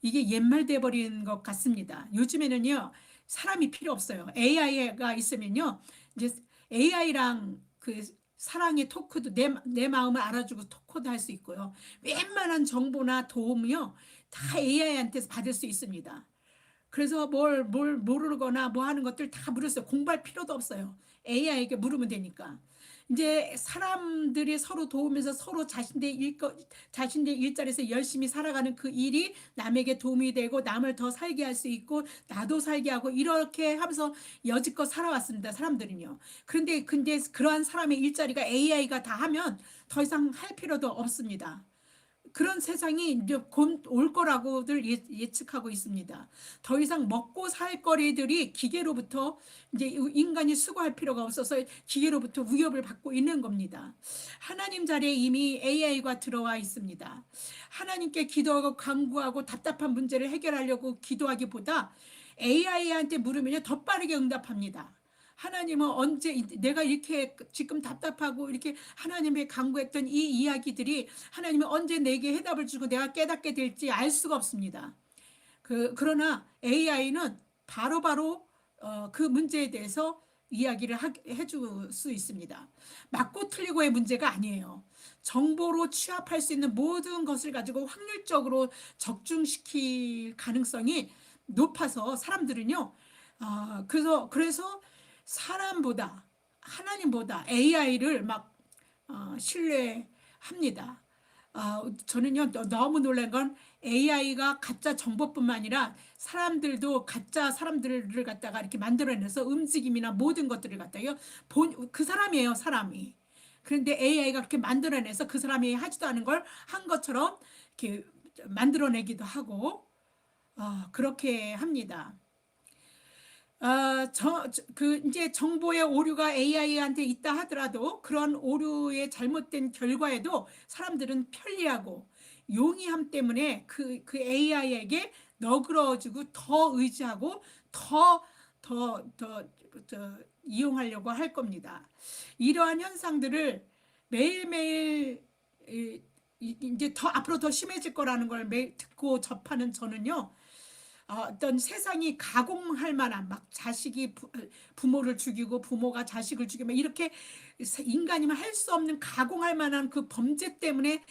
이게 옛말 돼버린 것 같습니다. 요즘에는요, 사람이 필요 없어요. AI가 있으면요, 이제 AI랑 그 사랑의 토크도 내 마음을 알아주고 토크도 할 수 있고요. 웬만한 정보나 도움이요, 다 AI한테서 받을 수 있습니다. 그래서 뭘 모르거나 뭐 하는 것들 다 물었어요. 공부할 필요도 없어요. AI에게 물으면 되니까. 이제 사람들이 서로 도우면서 서로 자신의 일자리에서 열심히 살아가는 그 일이 남에게 도움이 되고 남을 더 살게 할 수 있고 나도 살게 하고 이렇게 하면서 여지껏 살아왔습니다. 사람들은요. 근데 그러한 사람의 일자리가 AI가 다 하면 더 이상 할 필요도 없습니다. 그런 세상이 이제 곧 올 거라고들 예측하고 있습니다. 더 이상 먹고 살 거리들이 기계로부터 이제 인간이 수고할 필요가 없어서 기계로부터 위협을 받고 있는 겁니다. 하나님 자리에 이미 AI가 들어와 있습니다. 하나님께 기도하고 간구하고 답답한 문제를 해결하려고 기도하기보다 AI한테 물으면 더 빠르게 응답합니다. 하나님은 언제 내가 이렇게 지금 답답하고 이렇게 하나님의 간구했던 이 이야기들이 하나님은 언제 내게 해답을 주고 내가 깨닫게 될지 알 수가 없습니다. 그러나 AI는 바로바로 그 문제에 대해서 이야기를 해줄 수 있습니다. 맞고 틀리고의 문제가 아니에요. 정보로 취합할 수 있는 모든 것을 가지고 확률적으로 적중시킬 가능성이 높아서 사람들은요. 그래서 사람보다 하나님보다 AI를 막 신뢰합니다. 저는요 너무 놀란 건 AI가 가짜 정보뿐만 아니라 사람들도 가짜 사람들을 갖다가 이렇게 만들어내서 움직임이나 모든 것들을 갖다가 그 사람이에요, 사람이. 그런데 AI가 그렇게 만들어내서 그 사람이 하지도 않은 걸 한 것처럼 이렇게 만들어내기도 하고 그렇게 합니다. 이제 정보의 오류가 AI한테 있다 하더라도 그런 오류의 잘못된 결과에도 사람들은 편리하고 용이함 때문에 그 AI에게 너그러워지고 더 의지하고 더 이용하려고 할 겁니다. 이러한 현상들을 매일매일 이제 더 앞으로 더 심해질 거라는 걸 매일 듣고 접하는 저는요. 어떤 세상이 가공할 만한 막 자식이 부모를 죽이고 부모가 자식을 죽이고 이렇게 인간이면 할 수 없는 가공할 만한 그 범죄 때문에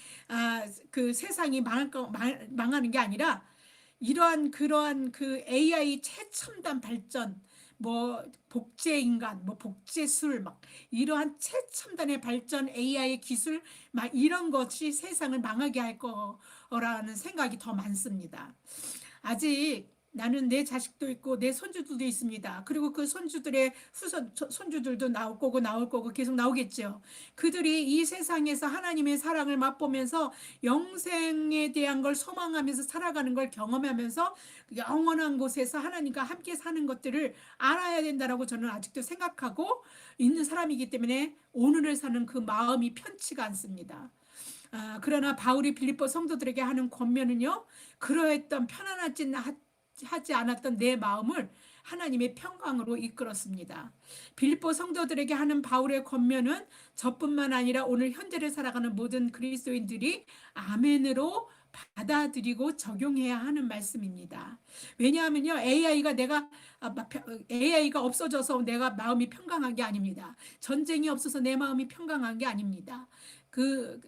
그 세상이 망하는 게 아니라 이러한 그러한 그 AI 최첨단 발전, 뭐 복제 인간, 뭐 복제술, 막 이러한 최첨단의 발전 AI 기술 막 이런 것이 세상을 망하게 할 거라는 생각이 더 많습니다. 아직 나는 내 자식도 있고 내 손주들도 있습니다. 그리고 그 손주들의 손주들도 나올 거고 계속 나오겠죠. 그들이 이 세상에서 하나님의 사랑을 맛보면서 영생에 대한 걸 소망하면서 살아가는 걸 경험하면서 영원한 곳에서 하나님과 함께 사는 것들을 알아야 된다라고 저는 아직도 생각하고 있는 사람이기 때문에 오늘을 사는 그 마음이 편치가 않습니다. 그러나 바울이 빌립보 성도들에게 하는 권면은요, 그러했던 하지 않았던 내 마음을 하나님의 평강으로 이끌었습니다. 빌립보 성도들에게 하는 바울의 권면은 저뿐만 아니라 오늘 현재를 살아가는 모든 그리스도인들이 아멘으로 받아들이고 적용해야 하는 말씀입니다. 왜냐하면요, AI가 없어져서 내가 마음이 평강한 게 아닙니다. 전쟁이 없어서 내 마음이 평강한 게 아닙니다.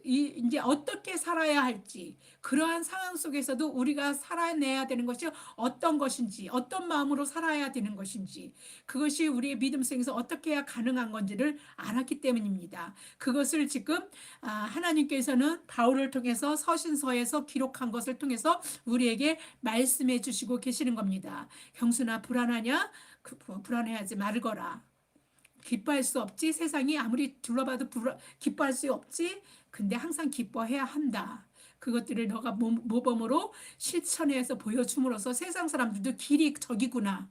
이제 어떻게 살아야 할지, 그러한 상황 속에서도 우리가 살아내야 되는 것이 어떤 것인지, 어떤 마음으로 살아야 되는 것인지, 그것이 우리의 믿음 속에서 어떻게 해야 가능한 건지를 알았기 때문입니다. 그것을 지금 하나님께서는 바울을 통해서 서신서에서 기록한 것을 통해서 우리에게 말씀해 주시고 계시는 겁니다. 형수나 불안하냐? 불안해하지 말거라. 기뻐할 수 없지. 세상이 아무리 둘러봐도 기뻐할 수 없지. 근데 항상 기뻐해야 한다. 그것들을 너가 모범으로 실천해서 보여줌으로써 세상 사람들도 길이 저기구나.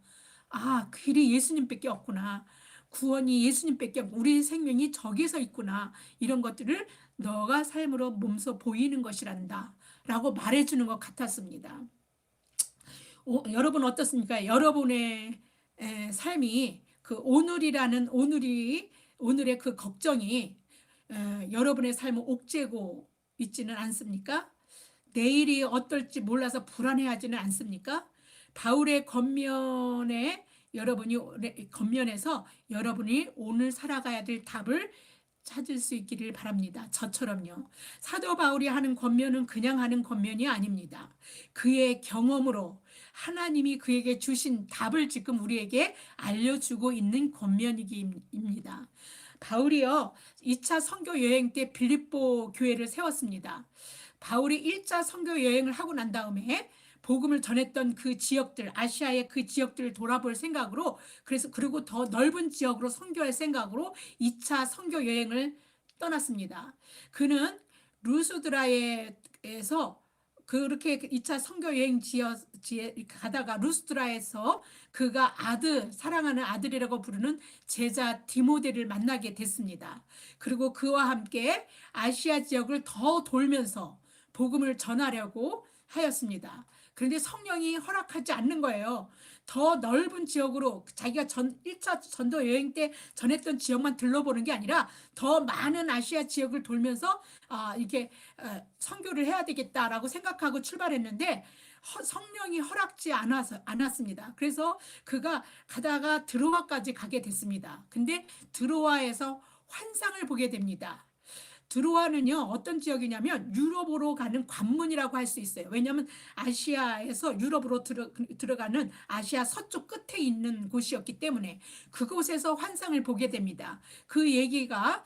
길이 예수님밖에 없구나. 구원이 예수님밖에 없고 우리 생명이 저기서 있구나. 이런 것들을 너가 삶으로 몸소 보이는 것이란다. 라고 말해주는 것 같았습니다. 여러분 어떻습니까? 여러분의 삶이 그 오늘의 그 걱정이 여러분의 삶을 옥죄고 있지는 않습니까? 내일이 어떨지 몰라서 불안해하지는 않습니까? 바울의 겉면에서 여러분이 오늘 살아가야 될 답을 찾을 수 있기를 바랍니다. 저처럼요. 사도 바울이 하는 권면은 그냥 하는 권면이 아닙니다. 그의 경험으로 하나님이 그에게 주신 답을 지금 우리에게 알려주고 있는 권면입니다. 바울이요, 2차 선교 여행 때 빌립보 교회를 세웠습니다. 바울이 1차 선교 여행을 하고 난 다음에 복음을 전했던 그 지역들, 아시아의 그 지역들을 돌아볼 생각으로, 그리고 더 넓은 지역으로 선교할 생각으로 2차 선교 여행을 떠났습니다. 그는 루스드라에서 그렇게 2차 선교 여행 가다가 루스드라에서 그가 사랑하는 아들이라고 부르는 제자 디모데를 만나게 됐습니다. 그리고 그와 함께 아시아 지역을 더 돌면서 복음을 전하려고 하였습니다. 그런데 성령이 허락하지 않는 거예요. 더 넓은 지역으로 자기가 1차 전도 여행 때 전했던 지역만 들러보는 게 아니라 더 많은 아시아 지역을 돌면서 이렇게 선교를 해야 되겠다라고 생각하고 출발했는데 성령이 허락지 않았습니다. 그래서 그가 가다가 드로아까지 가게 됐습니다. 근데 드로아에서 환상을 보게 됩니다. 드로아는요, 어떤 지역이냐면 유럽으로 가는 관문이라고 할 수 있어요. 왜냐하면 아시아에서 유럽으로 들어가는 아시아 서쪽 끝에 있는 곳이었기 때문에 그곳에서 환상을 보게 됩니다. 그 얘기가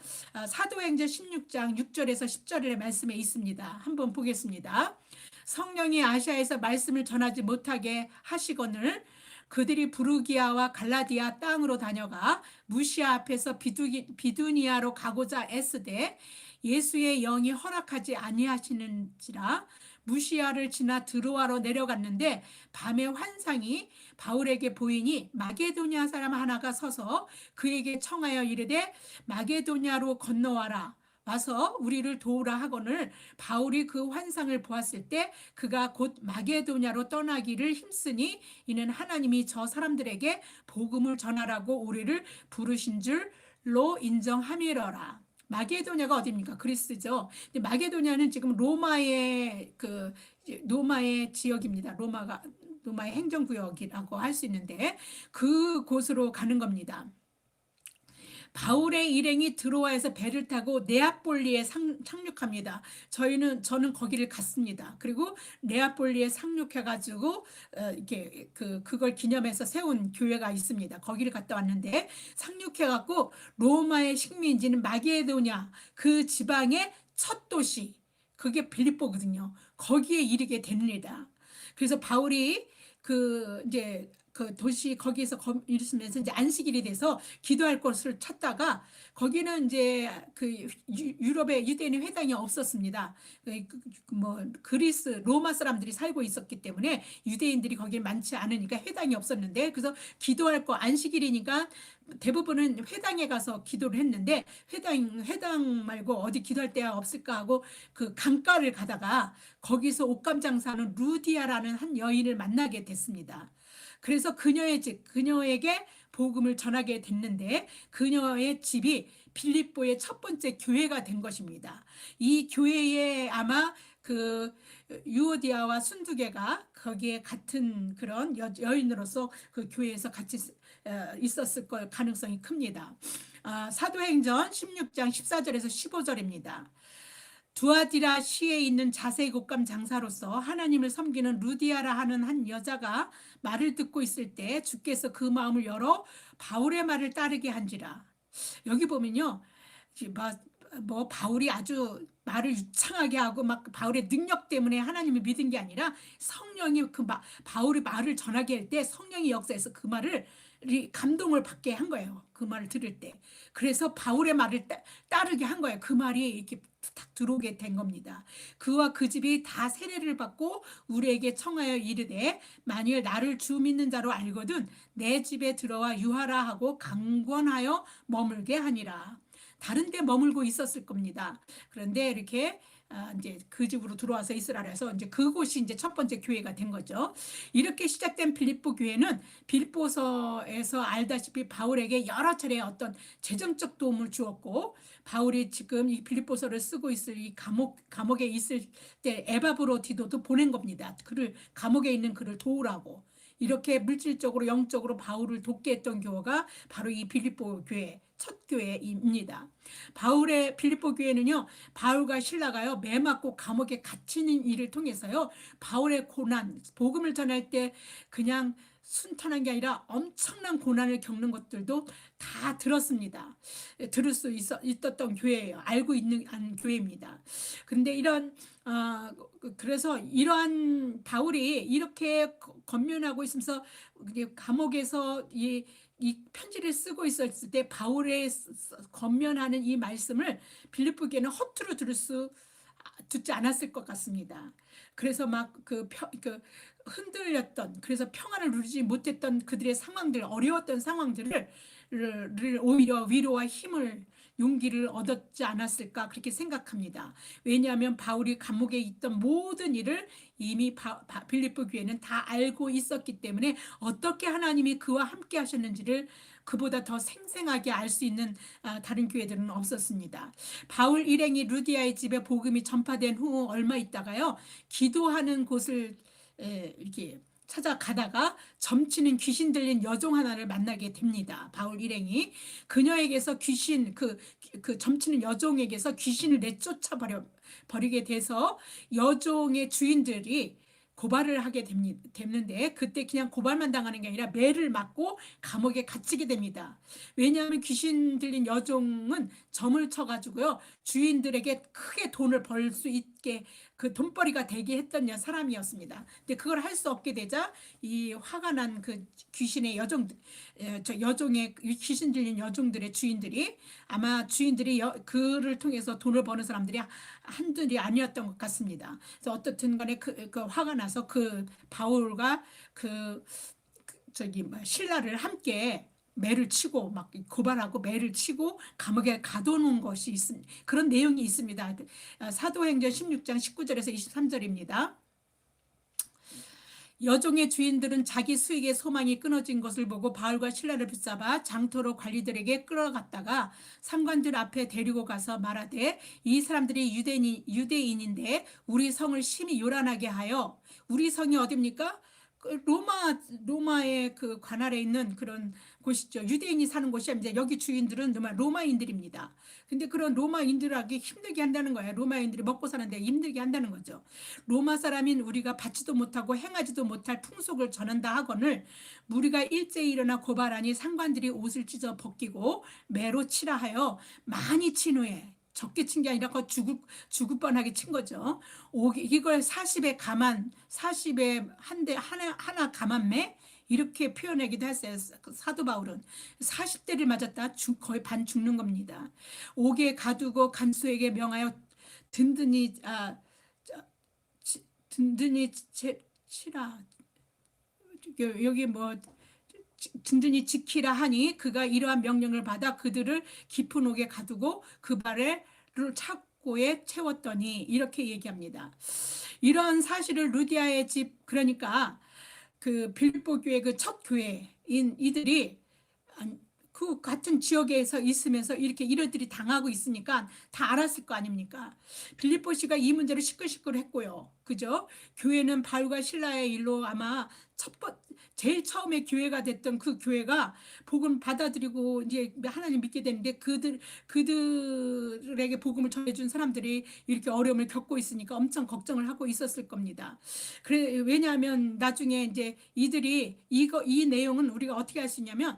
사도행전 16장 6절에서 10절의 말씀에 있습니다. 한번 보겠습니다. 성령이 아시아에서 말씀을 전하지 못하게 하시거늘 그들이 부르기아와 갈라디아 땅으로 다녀가 무시아 앞에서 비두니아로 가고자 애쓰되 예수의 영이 허락하지 아니하시는지라 무시아를 지나 드로아로 내려갔는데 밤에 환상이 바울에게 보이니 마게도냐 사람 하나가 서서 그에게 청하여 이르되 마게도냐로 건너와라. 와서 우리를 도우라 하거늘 바울이 그 환상을 보았을 때 그가 곧 마게도냐로 떠나기를 힘쓰니 이는 하나님이 저 사람들에게 복음을 전하라고 우리를 부르신 줄로 인정함이러라. 마게도냐가 어디입니까? 그리스죠. 근데 마게도냐는 지금 로마의 지역입니다. 로마의 행정구역이라고 할 수 있는데 그곳으로 가는 겁니다. 바울의 일행이 드로아에서 배를 타고 네아폴리에 상륙합니다. 저는 거기를 갔습니다. 그리고 네아폴리에 상륙해가지고 이렇게 그걸 기념해서 세운 교회가 있습니다. 거기를 갔다 왔는데 상륙해갖고 로마의 식민지는 마게도냐 그 지방의 첫 도시 그게 빌립보거든요. 거기에 이르게 됩니다. 그래서 바울이 이제 그 도시 거기에서 있으면서 이제 안식일이 돼서 기도할 곳을 찾다가 거기는 이제 유럽에 유대인 회당이 없었습니다. 뭐 그리스 로마 사람들이 살고 있었기 때문에 유대인들이 거기에 많지 않으니까 회당이 없었는데 그래서 기도할 거 안식일이니까 대부분은 회당에 가서 기도를 했는데 회당 말고 어디 기도할 데가 없을까 하고 그 강가를 가다가 거기서 옷감 장사하는 루디아라는 한 여인을 만나게 됐습니다. 그래서 그녀에게 복음을 전하게 됐는데 그녀의 집이 빌립보의 첫 번째 교회가 된 것입니다. 이 교회에 아마 유오디아와 순두개가 거기에 같은 그런 여인으로서 그 교회에서 같이 있었을 걸 가능성이 큽니다. 사도행전 16장 14절에서 15절입니다. 두아디라 시에 있는 자색 옷감 장사로서 하나님을 섬기는 루디아라 하는 한 여자가 말을 듣고 있을 때 주께서 그 마음을 열어 바울의 말을 따르게 한지라. 여기 보면요, 뭐 바울이 아주 말을 유창하게 하고 막 바울의 능력 때문에 하나님을 믿은 게 아니라 성령이 바울이 말을 전하게 할 때 성령이 역사해서 그 말을 감동을 받게 한 거예요. 그 말을 들을 때. 그래서 바울의 말을 따르게 한 거예요. 그 말이 이렇게 탁 들어오게 된 겁니다. 그와 그 집이 다 세례를 받고 우리에게 청하여 이르되 만일 나를 주 믿는 자로 알거든 내 집에 들어와 유하라 하고 강권하여 머물게 하니라. 다른 데 머물고 있었을 겁니다. 그런데 이렇게 이제 그 집으로 들어와서 이스라엘에서 이제 그곳이 이제 첫 번째 교회가 된 거죠. 이렇게 시작된 빌립보 교회는 빌립보서에서 알다시피 바울에게 여러 차례 어떤 재정적 도움을 주었고 바울이 지금 이 빌립보서를 쓰고 있을 이 감옥에 있을 때 에바브로디도도 보낸 겁니다. 감옥에 있는 그를 도우라고. 이렇게 물질적으로 영적으로 바울을 돕게 했던 교회가 바로 이 빌립보 교회 첫 교회입니다. 바울의 빌립보 교회는요, 바울과 실라가요 매 맞고 감옥에 갇히는 일을 통해서요 바울의 고난, 복음을 전할 때 그냥 순탄한 게 아니라 엄청난 고난을 겪는 것들도 다 들었습니다. 들을 수 있었던 교회예요. 알고 있는 교회입니다. 그런데 그래서 이러한 바울이 이렇게 권면하고 있으면서 감옥에서 이 편지를 쓰고 있었을 때 바울의 권면하는 이 말씀을 빌립보 교회는 허투루 듣지 않았을 것 같습니다. 그래서 막 흔들렸던, 그래서 평안을 누리지 못했던 그들의 상황들, 어려웠던 상황들을 오히려 위로와 용기를 얻었지 않았을까 그렇게 생각합니다. 왜냐하면 바울이 감옥에 있던 모든 일을 이미 빌립보 교회는 다 알고 있었기 때문에 어떻게 하나님이 그와 함께 하셨는지를 그보다 더 생생하게 알 수 있는 다른 교회들은 없었습니다. 바울 일행이 루디아의 집에 복음이 전파된 후 얼마 있다가요 기도하는 곳을 이렇게 찾아가다가 점치는 귀신 들린 여종 하나를 만나게 됩니다. 바울 일행이 그녀에게서 점치는 여종에게서 귀신을 내쫓아 버리게 돼서 여종의 주인들이 고발을 하게 됐는데 그때 그냥 고발만 당하는 게 아니라 매를 맞고 감옥에 갇히게 됩니다. 왜냐하면 귀신 들린 여종은 점을 쳐가지고요 주인들에게 크게 돈을 벌 수 있게 그 돈벌이가 되게 했던 사람이었습니다. 근데 그걸 할 수 없게 되자 이 화가 난 그 귀신의 여종의 귀신 들린 여종들의 주인들이 아마 주인들이 그를 통해서 돈을 버는 사람들이 한둘이 아니었던 것 같습니다. 그래서 어떻든 간에 그 화가 나서 그 바울과 신라를 함께 매를 치고 막 고발하고 매를 치고 감옥에 가둬놓은 것이 있습니다. 그런 내용이 있습니다. 사도행전 16장 19절에서 23절입니다. 여종의 주인들은 자기 수익의 소망이 끊어진 것을 보고 바울과 실라를 붙잡아 장터로 관리들에게 끌어갔다가 상관들 앞에 데리고 가서 말하되 이 사람들이 유대인인데 우리 성을 심히 요란하게 하여, 우리 성이 어딥니까? 로마의 그 관할에 있는 그런 곳이죠. 유대인이 사는 곳이 아닙니다. 여기 주인들은 로마인들입니다. 근데 그런 로마인들하기 힘들게 한다는 거예요. 로마인들이 먹고 사는데 힘들게 한다는 거죠. 로마 사람인 우리가 받지도 못하고 행하지도 못할 풍속을 전한다 하거늘 무리가 일제히 일어나 고발하니 상관들이 옷을 찢어 벗기고 매로 치라 하여 많이 친 후에, 적게 친 게 아니라 죽을 뻔하게 친 거죠. 이걸 40에 가만, 40에 하나 가만매, 이렇게 표현하기도 했어요. 사도 바울은 40대를 맞았다 거의 반 죽는 겁니다. 옥에 가두고 간수에게 명하여 든든히 든든히 치라, 여기 뭐 든든히 지키라 하니 그가 이러한 명령을 받아 그들을 깊은 옥에 가두고 그 발을 착고에 채웠더니, 이렇게 얘기합니다. 이런 사실을 루디아의 집, 그러니까 그 빌립보 교회 그 첫 교회인 이들이 그 같은 지역에서 있으면서 이렇게 일들이 당하고 있으니까 다 알았을 거 아닙니까? 빌립보시가 이 문제로 시끌시끌했고요. 그죠? 교회는 바울과 신라의 일로 아마 제일 처음에 교회가 됐던 그 교회가 복음 받아들이고 이제 하나님 믿게 되는데, 그들에게 복음을 전해준 사람들이 이렇게 어려움을 겪고 있으니까 엄청 걱정을 하고 있었을 겁니다. 왜냐하면 나중에 이제 이들이 이 내용은 우리가 어떻게 할 수 있냐면,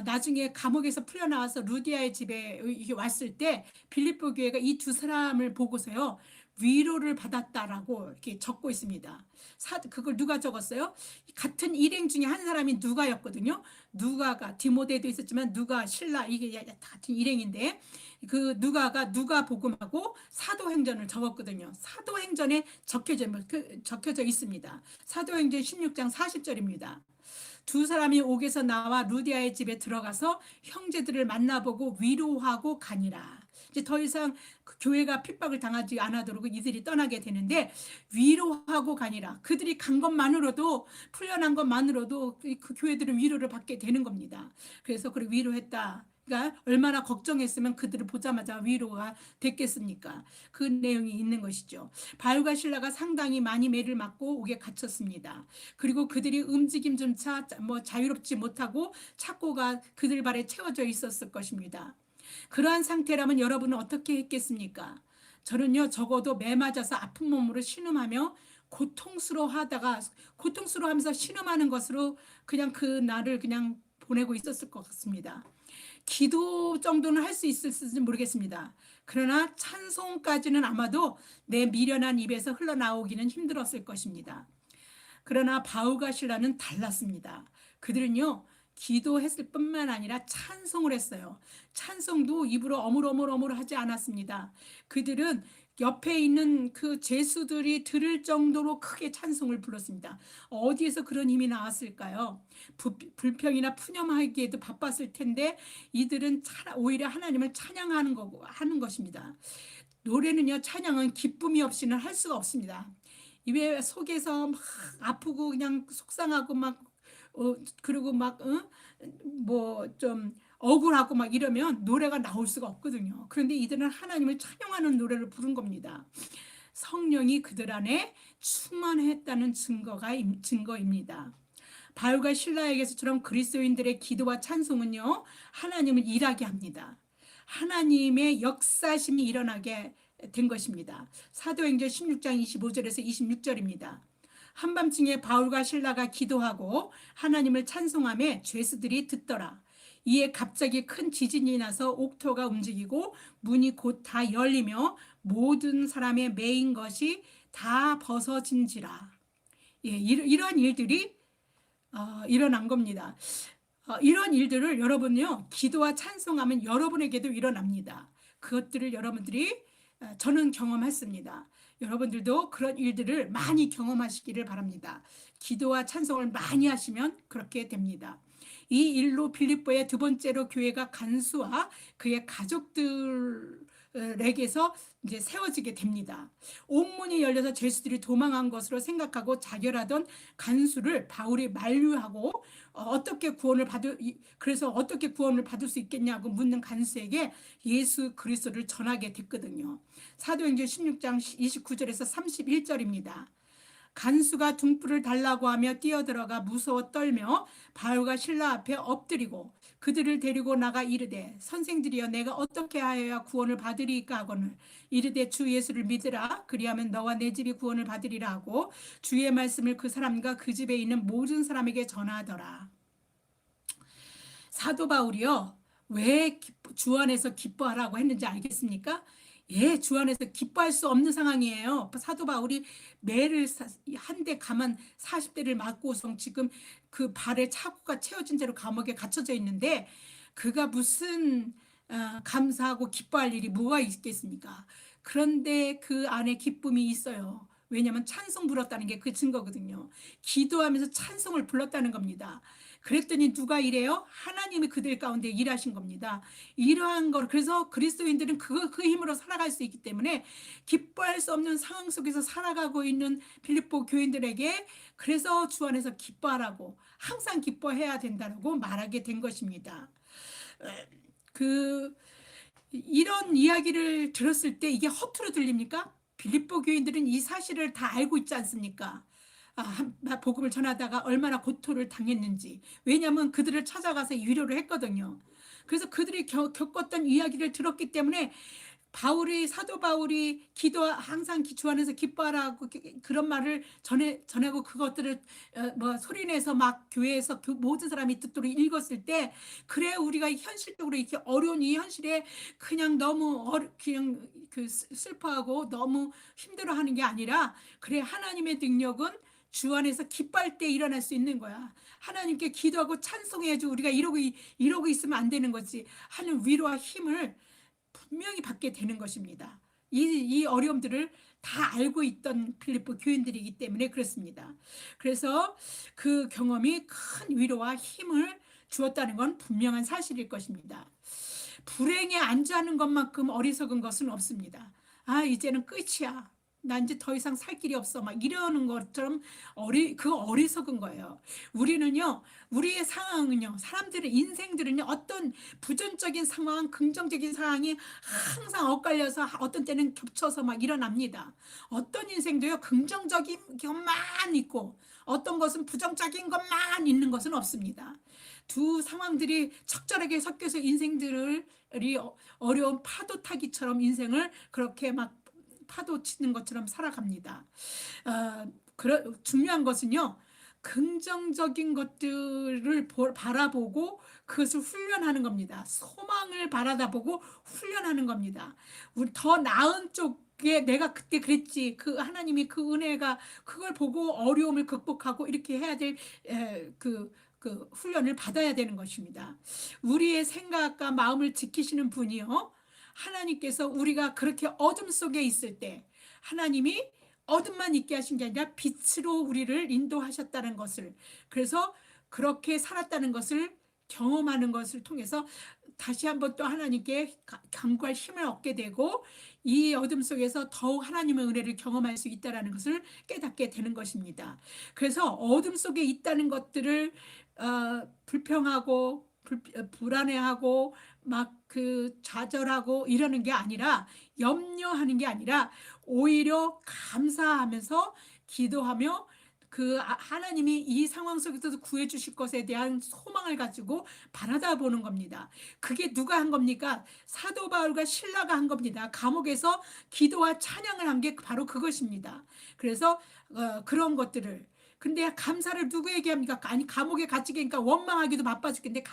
나중에 감옥에서 풀려나와서 루디아의 집에 이게 왔을 때 빌립보 교회가 이 두 사람을 보고서요 위로를 받았다라고 이렇게 적고 있습니다. 그걸 누가 적었어요? 같은 일행 중에 한 사람이 누가였거든요. 누가가, 디모데도 있었지만 누가, 신라, 이게 같은 일행인데 그 누가가 누가복음하고 사도행전을 적었거든요. 사도행전에 적혀져 있습니다. 사도행전 16장 40절입니다. 두 사람이 옥에서 나와 루디아의 집에 들어가서 형제들을 만나보고 위로하고 가니라. 이제 더 이상 그 교회가 핍박을 당하지 않아도록 이들이 떠나게 되는데, 위로하고 가니라. 그들이 간 것만으로도, 풀려난 것만으로도 그 교회들은 위로를 받게 되는 겁니다. 그래서 그를 위로했다. 그러니까 얼마나 걱정했으면 그들을 보자마자 위로가 됐겠습니까? 그 내용이 있는 것이죠. 바울과 실라가 상당히 많이 매를 맞고 옥에 갇혔습니다. 그리고 그들이 움직임조차 자유롭지 못하고 착고가 그들 발에 채워져 있었을 것입니다. 그러한 상태라면 여러분은 어떻게 했겠습니까? 저는요, 적어도 매 맞아서 아픈 몸으로 신음하며 고통스러워하면서 신음하는 것으로 그냥 그 날을 그냥 보내고 있었을 것 같습니다. 기도 정도는 할 수 있을지 모르겠습니다. 그러나 찬송까지는 아마도 내 미련한 입에서 흘러나오기는 힘들었을 것입니다. 그러나 바울과 실라는 달랐습니다. 그들은요, 기도했을 뿐만 아니라 찬송을 했어요. 찬송도 입으로 어물어물 하지 않았습니다. 그들은 옆에 있는 그 제수들이 들을 정도로 크게 찬송을 불렀습니다. 어디에서 그런 힘이 나왔을까요? 불평이나 푸념하기에도 바빴을 텐데 이들은 오히려 하나님을 하는 것입니다. 노래는요, 찬양은 기쁨이 없이는 할 수가 없습니다. 입에 속에서 막 아프고 그냥 속상하고 그리고 뭐 좀 억울하고 이러면 노래가 나올 수가 없거든요. 그런데 이들은 하나님을 찬양하는 노래를 부른 겁니다. 성령이 그들 안에 충만했다는 증거입니다. 바울과 실라에게서처럼 그리스도인들의 기도와 찬송은요, 하나님을 일하게 합니다. 하나님의 역사심이 일어나게 된 것입니다. 사도행전 16장 25절에서 26절입니다. 한밤중에 바울과 실라가 기도하고 하나님을 찬송하며 죄수들이 듣더라. 이에 갑자기 큰 지진이 나서 옥토가 움직이고 문이 곧 다 열리며 모든 사람의 매인 것이 다 벗어진지라. 예, 이러한 일들이 일어난 겁니다. 이런 일들을 여러분요, 기도와 찬송하면 여러분에게도 일어납니다. 그것들을 여러분들이, 저는 경험했습니다. 여러분들도 그런 일들을 많이 경험하시기를 바랍니다. 기도와 찬송을 많이 하시면 그렇게 됩니다. 이 일로 빌립보의 두 번째로 교회가 간수와 그의 가족들을 렉에서 이제 세워지게 됩니다. 옥문이 열려서 죄수들이 도망한 것으로 생각하고 자결하던 간수를 바울이 만류하고 그래서 어떻게 구원을 받을 수 있겠냐고 묻는 간수에게 예수 그리스도를 전하게 됐거든요. 사도행전 16장 29절에서 31절입니다. 간수가 등불을 달라고 하며 뛰어들어가 무서워 떨며 바울과 실라 앞에 엎드리고 그들을 데리고 나가 이르되 선생들이여 내가 어떻게 하여야 구원을 받으리까 하거늘 이르되 주 예수를 믿으라 그리하면 너와 내 집이 구원을 받으리라 하고 주의 말씀을 그 사람과 그 집에 있는 모든 사람에게 전하더라. 사도 바울이요, 왜 주 안에서 기뻐하라고 했는지 알겠습니까? 예, 주 안에서 기뻐할 수 없는 상황이에요. 사도 바울이 매를 한 대 가만 40대를 맞고서 지금 그 발에 차고가 채워진 채로 감옥에 갇혀져 있는데 그가 무슨 감사하고 기뻐할 일이 뭐가 있겠습니까? 그런데 그 안에 기쁨이 있어요. 왜냐하면 찬송 불렀다는 게 그 증거거든요. 기도하면서 찬송을 불렀다는 겁니다. 그랬더니 누가 이래요? 하나님이 그들 가운데 일하신 겁니다. 이러한 걸 그래서 그리스도인들은 그 힘으로 살아갈 수 있기 때문에 기뻐할 수 없는 상황 속에서 살아가고 있는 빌립보 교인들에게 그래서 주 안에서 기뻐하라고 항상 기뻐해야 된다고 말하게 된 것입니다. 이런 이야기를 들었을 때 이게 허투루 들립니까? 빌립보 교인들은 이 사실을 다 알고 있지 않습니까? 복음을 전하다가 얼마나 고통을 당했는지. 왜냐하면 그들을 찾아가서 위로를 했거든요. 그래서 그들이 겪었던 이야기를 들었기 때문에 사도 바울이 항상 주 안에서 기뻐하라고 그런 말을 전하고 그것들을 소리내서 막 교회에서 모든 사람이 듣도록 읽었을 때 그래 우리가 현실적으로 이렇게 어려운 이 현실에 그냥 너무 그냥 슬퍼하고 너무 힘들어하는 게 아니라 그래 하나님의 능력은 주 안에서 기뻐할 때 일어날 수 있는 거야. 하나님께 기도하고 찬송해야지 우리가 이러고 있으면 안 되는 거지. 하는 위로와 힘을 분명히 받게 되는 것입니다. 이 어려움들을 다 알고 있던 빌립보 교인들이기 때문에 그렇습니다. 그래서 그 경험이 큰 위로와 힘을 주었다는 건 분명한 사실일 것입니다. 불행에 안주하는 것만큼 어리석은 것은 없습니다. 이제는 끝이야. 나 이제 더 이상 살 길이 없어. 막 이러는 것처럼 어리석은 거예요. 우리의 상황은요, 사람들의 인생들은요, 어떤 부정적인 상황, 긍정적인 상황이 항상 엇갈려서 어떤 때는 겹쳐서 막 일어납니다. 어떤 인생도요, 긍정적인 것만 있고, 어떤 것은 부정적인 것만 있는 것은 없습니다. 두 상황들이 적절하게 섞여서 인생들이 어려운 파도 타기처럼 인생을 그렇게 막 파도 치는 것처럼 살아갑니다. 중요한 것은요, 긍정적인 것들을 바라보고 그것을 훈련하는 겁니다. 소망을 바라다보고 훈련하는 겁니다. 우리 더 나은 쪽에 내가 그때 그랬지. 그 하나님이 그 은혜가 그걸 보고 어려움을 극복하고 이렇게 해야 될 그 훈련을 받아야 되는 것입니다. 우리의 생각과 마음을 지키시는 분이요. 하나님께서 우리가 그렇게 어둠 속에 있을 때 하나님이 어둠만 있게 하신 게 아니라 빛으로 우리를 인도하셨다는 것을 그래서 그렇게 살았다는 것을 경험하는 것을 통해서 다시 한번 또 하나님께 간구할 힘을 얻게 되고 이 어둠 속에서 더욱 하나님의 은혜를 경험할 수 있다는 것을 깨닫게 되는 것입니다. 그래서 어둠 속에 있다는 것들을 불평하고 불안해하고 막 좌절하고 이러는 게 아니라 염려하는 게 아니라 오히려 감사하면서 기도하며 하나님이 이 상황 속에서도 구해 주실 것에 대한 소망을 가지고 바라다 보는 겁니다. 그게 누가 한 겁니까? 사도 바울과 실라가 한 겁니다. 감옥에서 기도와 찬양을 한 게 바로 그것입니다. 그래서 그런 것들을 근데 감사를 누구에게 합니까? 아니 감옥에 갇히니까 원망하기도 바빠 죽겠는데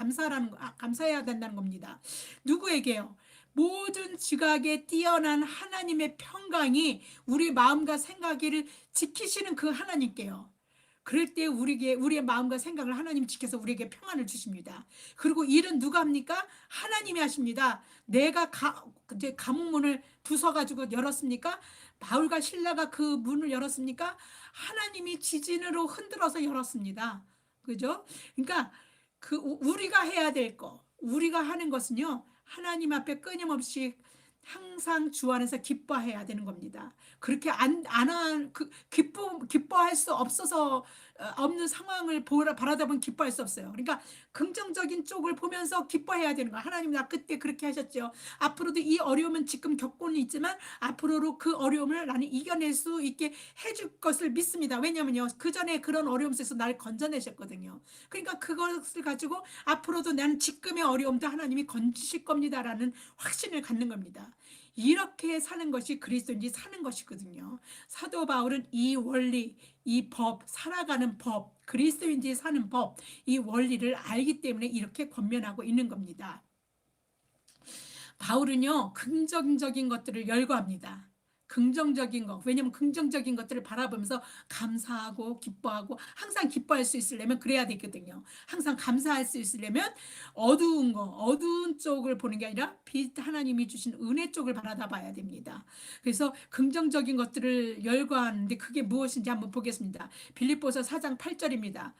감사해야 된다는 겁니다. 누구에게요? 모든 지각에 뛰어난 하나님의 평강이 우리 마음과 생각을 지키시는 그 하나님께요. 그럴 때 우리의 마음과 생각을 하나님 지켜서 우리에게 평안을 주십니다. 그리고 일은 누가 합니까? 하나님이 하십니다. 내가 이제 감옥 문을 부숴가지고 열었습니까? 바울과 실라가 그 문을 열었습니까? 하나님이 지진으로 흔들어서 열었습니다. 그죠? 그러니까 우리가 해야 될 거, 우리가 하는 것은요, 하나님 앞에 끊임없이 항상 주 안에서 기뻐해야 되는 겁니다. 그렇게 기뻐할 수 없어서 없는 상황을 바라다 보면 기뻐할 수 없어요. 그러니까 긍정적인 쪽을 보면서 기뻐해야 되는 거예요. 하나님 나 그때 그렇게 하셨죠. 앞으로도 이 어려움은 지금 겪고는 있지만 앞으로도 그 어려움을 나는 이겨낼 수 있게 해줄 것을 믿습니다. 왜냐면요. 그 전에 그런 어려움 속에서 날 건져내셨거든요. 그러니까 그것을 가지고 앞으로도 나는 지금의 어려움도 하나님이 건지실 겁니다라는 확신을 갖는 겁니다. 이렇게 사는 것이 그리스도인지 사는 것이거든요. 사도 바울은 이 원리, 이 법, 살아가는 법, 그리스도인지 사는 법, 이 원리를 알기 때문에 이렇게 권면하고 있는 겁니다. 바울은요, 긍정적인 것들을 열거합니다. 긍정적인 것. 왜냐면 긍정적인 것들을 바라보면서 감사하고 기뻐하고 항상 기뻐할 수 있으려면 그래야 되거든요. 항상 감사할 수 있으려면 어두운 쪽을 보는 게 아니라 하나님이 주신 은혜 쪽을 바라다 봐야 됩니다. 그래서 긍정적인 것들을 열거하는데 그게 무엇인지 한번 보겠습니다. 빌립보서 4장 8절입니다.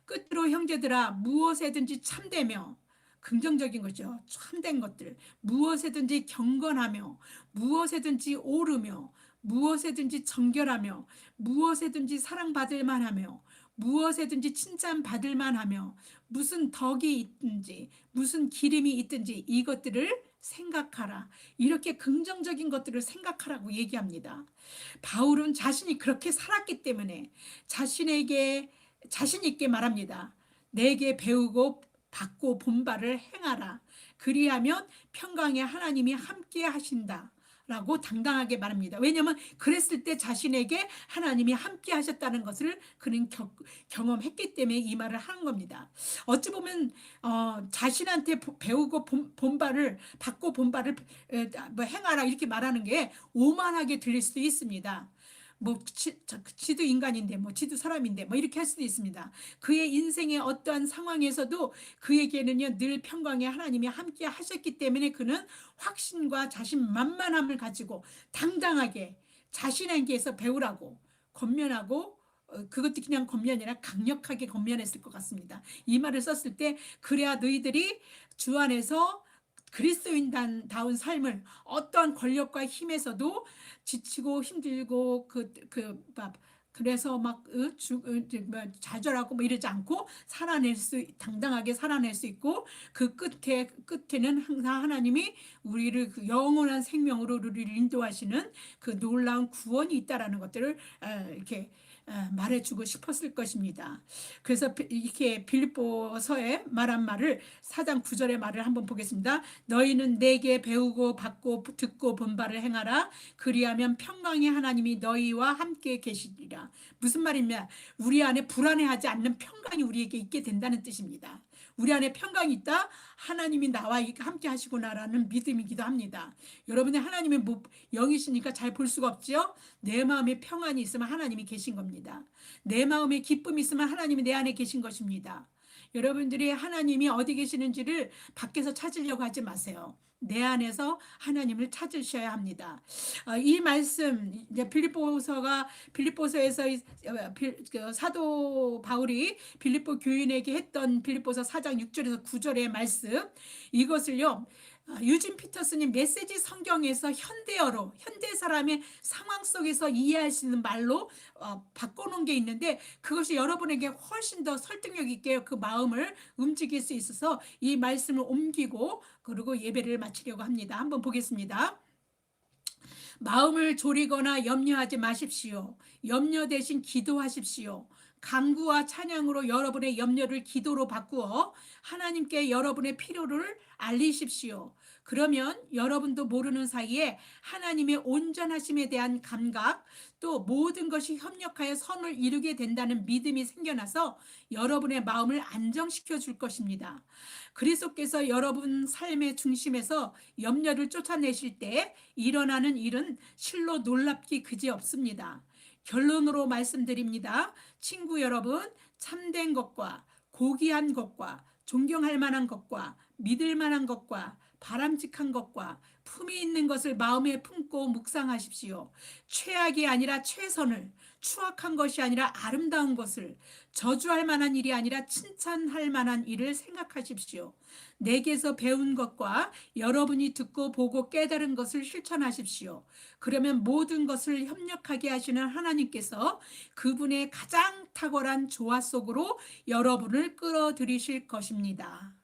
끝으로 형제들아 무엇에든지 참되며 긍정적인 거죠. 참된 것들. 무엇에든지 경건하며 무엇에든지 오르며 무엇에든지 정결하며 무엇에든지 사랑받을 만하며 무엇에든지 칭찬받을 만하며 무슨 덕이 있든지 무슨 기름이 있든지 이것들을 생각하라. 이렇게 긍정적인 것들을 생각하라고 얘기합니다. 바울은 자신이 그렇게 살았기 때문에 자신에게 자신 있게 말합니다. 내게 배우고 받고 본바를 행하라. 그리하면 평강의 하나님이 함께 하신다. 라고 당당하게 말합니다. 왜냐하면 그랬을 때 자신에게 하나님이 함께 하셨다는 것을 그는 경험했기 때문에 이 말을 하는 겁니다. 어찌 보면 자신한테 배우고 본바를 받고 본바를 행하라 이렇게 말하는 게 오만하게 들릴 수도 있습니다. 뭐 지도 인간인데 뭐 지도 사람인데 뭐 이렇게 할 수도 있습니다. 그의 인생의 어떠한 상황에서도 그에게는요 늘 평강의 하나님이 함께 하셨기 때문에 그는 확신과 자신만만함을 가지고 당당하게 자신에게서 배우라고 권면하고 그것도 그냥 권면이 아니라 강력하게 권면했을 것 같습니다. 이 말을 썼을 때 그래야 너희들이 주 안에서 그리스도인다운 삶을 어떠한 권력과 힘에서도 지치고 힘들고 그래서 막 좌절하고 뭐 이러지 않고 당당하게 살아낼 수 있고 그 끝에는 항상 하나님이 우리를 그 영원한 생명으로 우리를 인도하시는 그 놀라운 구원이 있다라는 것들을 이렇게 말해주고 싶었을 것입니다. 그래서 이렇게 빌립보서에 말한 말을 4장 9절의 말을 한번 보겠습니다. 너희는 내게 배우고 받고 듣고 본 바를 행하라. 그리하면 평강의 하나님이 너희와 함께 계시리라. 무슨 말이냐? 우리 안에 불안해하지 않는 평강이 우리에게 있게 된다는 뜻입니다. 우리 안에 평강이 있다. 하나님이 나와 함께 하시구나라는 믿음이기도 합니다. 여러분이 하나님의 영이시니까 잘 볼 수가 없죠. 내 마음에 평안이 있으면 하나님이 계신 겁니다. 내 마음에 기쁨이 있으면 하나님이 내 안에 계신 것입니다. 여러분들이 하나님이 어디 계시는지를 밖에서 찾으려고 하지 마세요. 내 안에서 하나님을 찾으셔야 합니다. 이 말씀 이제 빌립보서에서 사도 바울이 빌립보 교인에게 했던 빌립보서 4장 6절에서 9절의 말씀 이것을요. 유진 피터슨이 메시지 성경에서 현대어로 현대 사람의 상황 속에서 이해할 수 있는 말로 바꿔놓은 게 있는데 그것이 여러분에게 훨씬 더 설득력 있게 그 마음을 움직일 수 있어서 이 말씀을 옮기고 그리고 예배를 마치려고 합니다. 한번 보겠습니다. 마음을 졸이거나 염려하지 마십시오. 염려 대신 기도하십시오. 간구와 찬양으로 여러분의 염려를 기도로 바꾸어 하나님께 여러분의 필요를 알리십시오. 그러면 여러분도 모르는 사이에 하나님의 온전하심에 대한 감각 또 모든 것이 협력하여 선을 이루게 된다는 믿음이 생겨나서 여러분의 마음을 안정시켜 줄 것입니다. 그리스도께서 여러분 삶의 중심에서 염려를 쫓아내실 때 일어나는 일은 실로 놀랍기 그지없습니다. 결론으로 말씀드립니다. 친구 여러분, 참된 것과 고귀한 것과 존경할 만한 것과 믿을 만한 것과 바람직한 것과 품이 있는 것을 마음에 품고 묵상하십시오. 최악이 아니라 최선을 추악한 것이 아니라 아름다운 것을, 저주할 만한 일이 아니라 칭찬할 만한 일을 생각하십시오. 내게서 배운 것과 여러분이 듣고 보고 깨달은 것을 실천하십시오. 그러면 모든 것을 협력하게 하시는 하나님께서 그분의 가장 탁월한 조화 속으로 여러분을 끌어들이실 것입니다.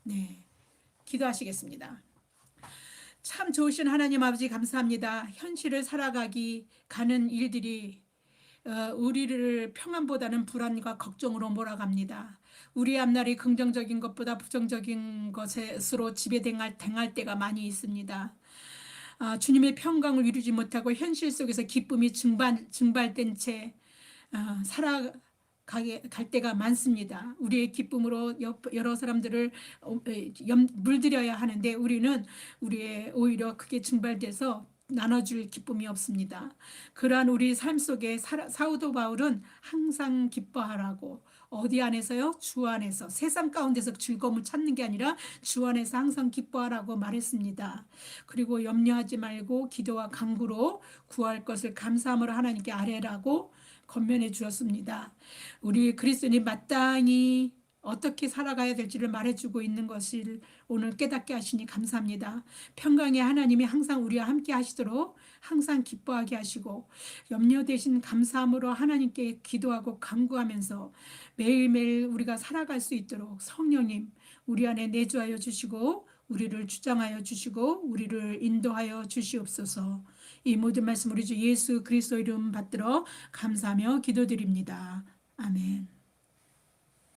네, 기도하시겠습니다. 참 좋으신 하나님 아버지, 감사합니다. 현실을 살아가기 가는 일들이 우리를 평안보다는 불안과 걱정으로 몰아갑니다. 우리 앞날이 긍정적인 것보다 부정적인 것으로 지배당할 때가 많이 있습니다. 주님의 평강을 이루지 못하고 현실 속에서 기쁨이 증발된 채 갈 때가 많습니다. 우리의 기쁨으로 여러 사람들을 물들여야 하는데 우리는 오히려 그게 증발돼서 나눠줄 기쁨이 없습니다. 그러한 우리 삶 속에 사도 바울은 항상 기뻐하라고, 어디 안에서요? 주 안에서. 세상 가운데서 즐거움을 찾는 게 아니라 주 안에서 항상 기뻐하라고 말했습니다. 그리고 염려하지 말고 기도와 간구로 구할 것을 감사함으로 하나님께 아뢰라고 권면해 주었습니다. 우리 그리스도인이 마땅히 어떻게 살아가야 될지를 말해주고 있는 것을 오늘 깨닫게 하시니 감사합니다. 평강의 하나님이 항상 우리와 함께 하시도록 항상 기뻐하게 하시고, 염려 대신 감사함으로 하나님께 기도하고 간구하면서 매일매일 우리가 살아갈 수 있도록 성령님 우리 안에 내주하여 주시고 우리를 주장하여 주시고 우리를 인도하여 주시옵소서. 이 모든 말씀 우리 주 예수 그리스도 이름 받들어 감사하며 기도드립니다. 아멘.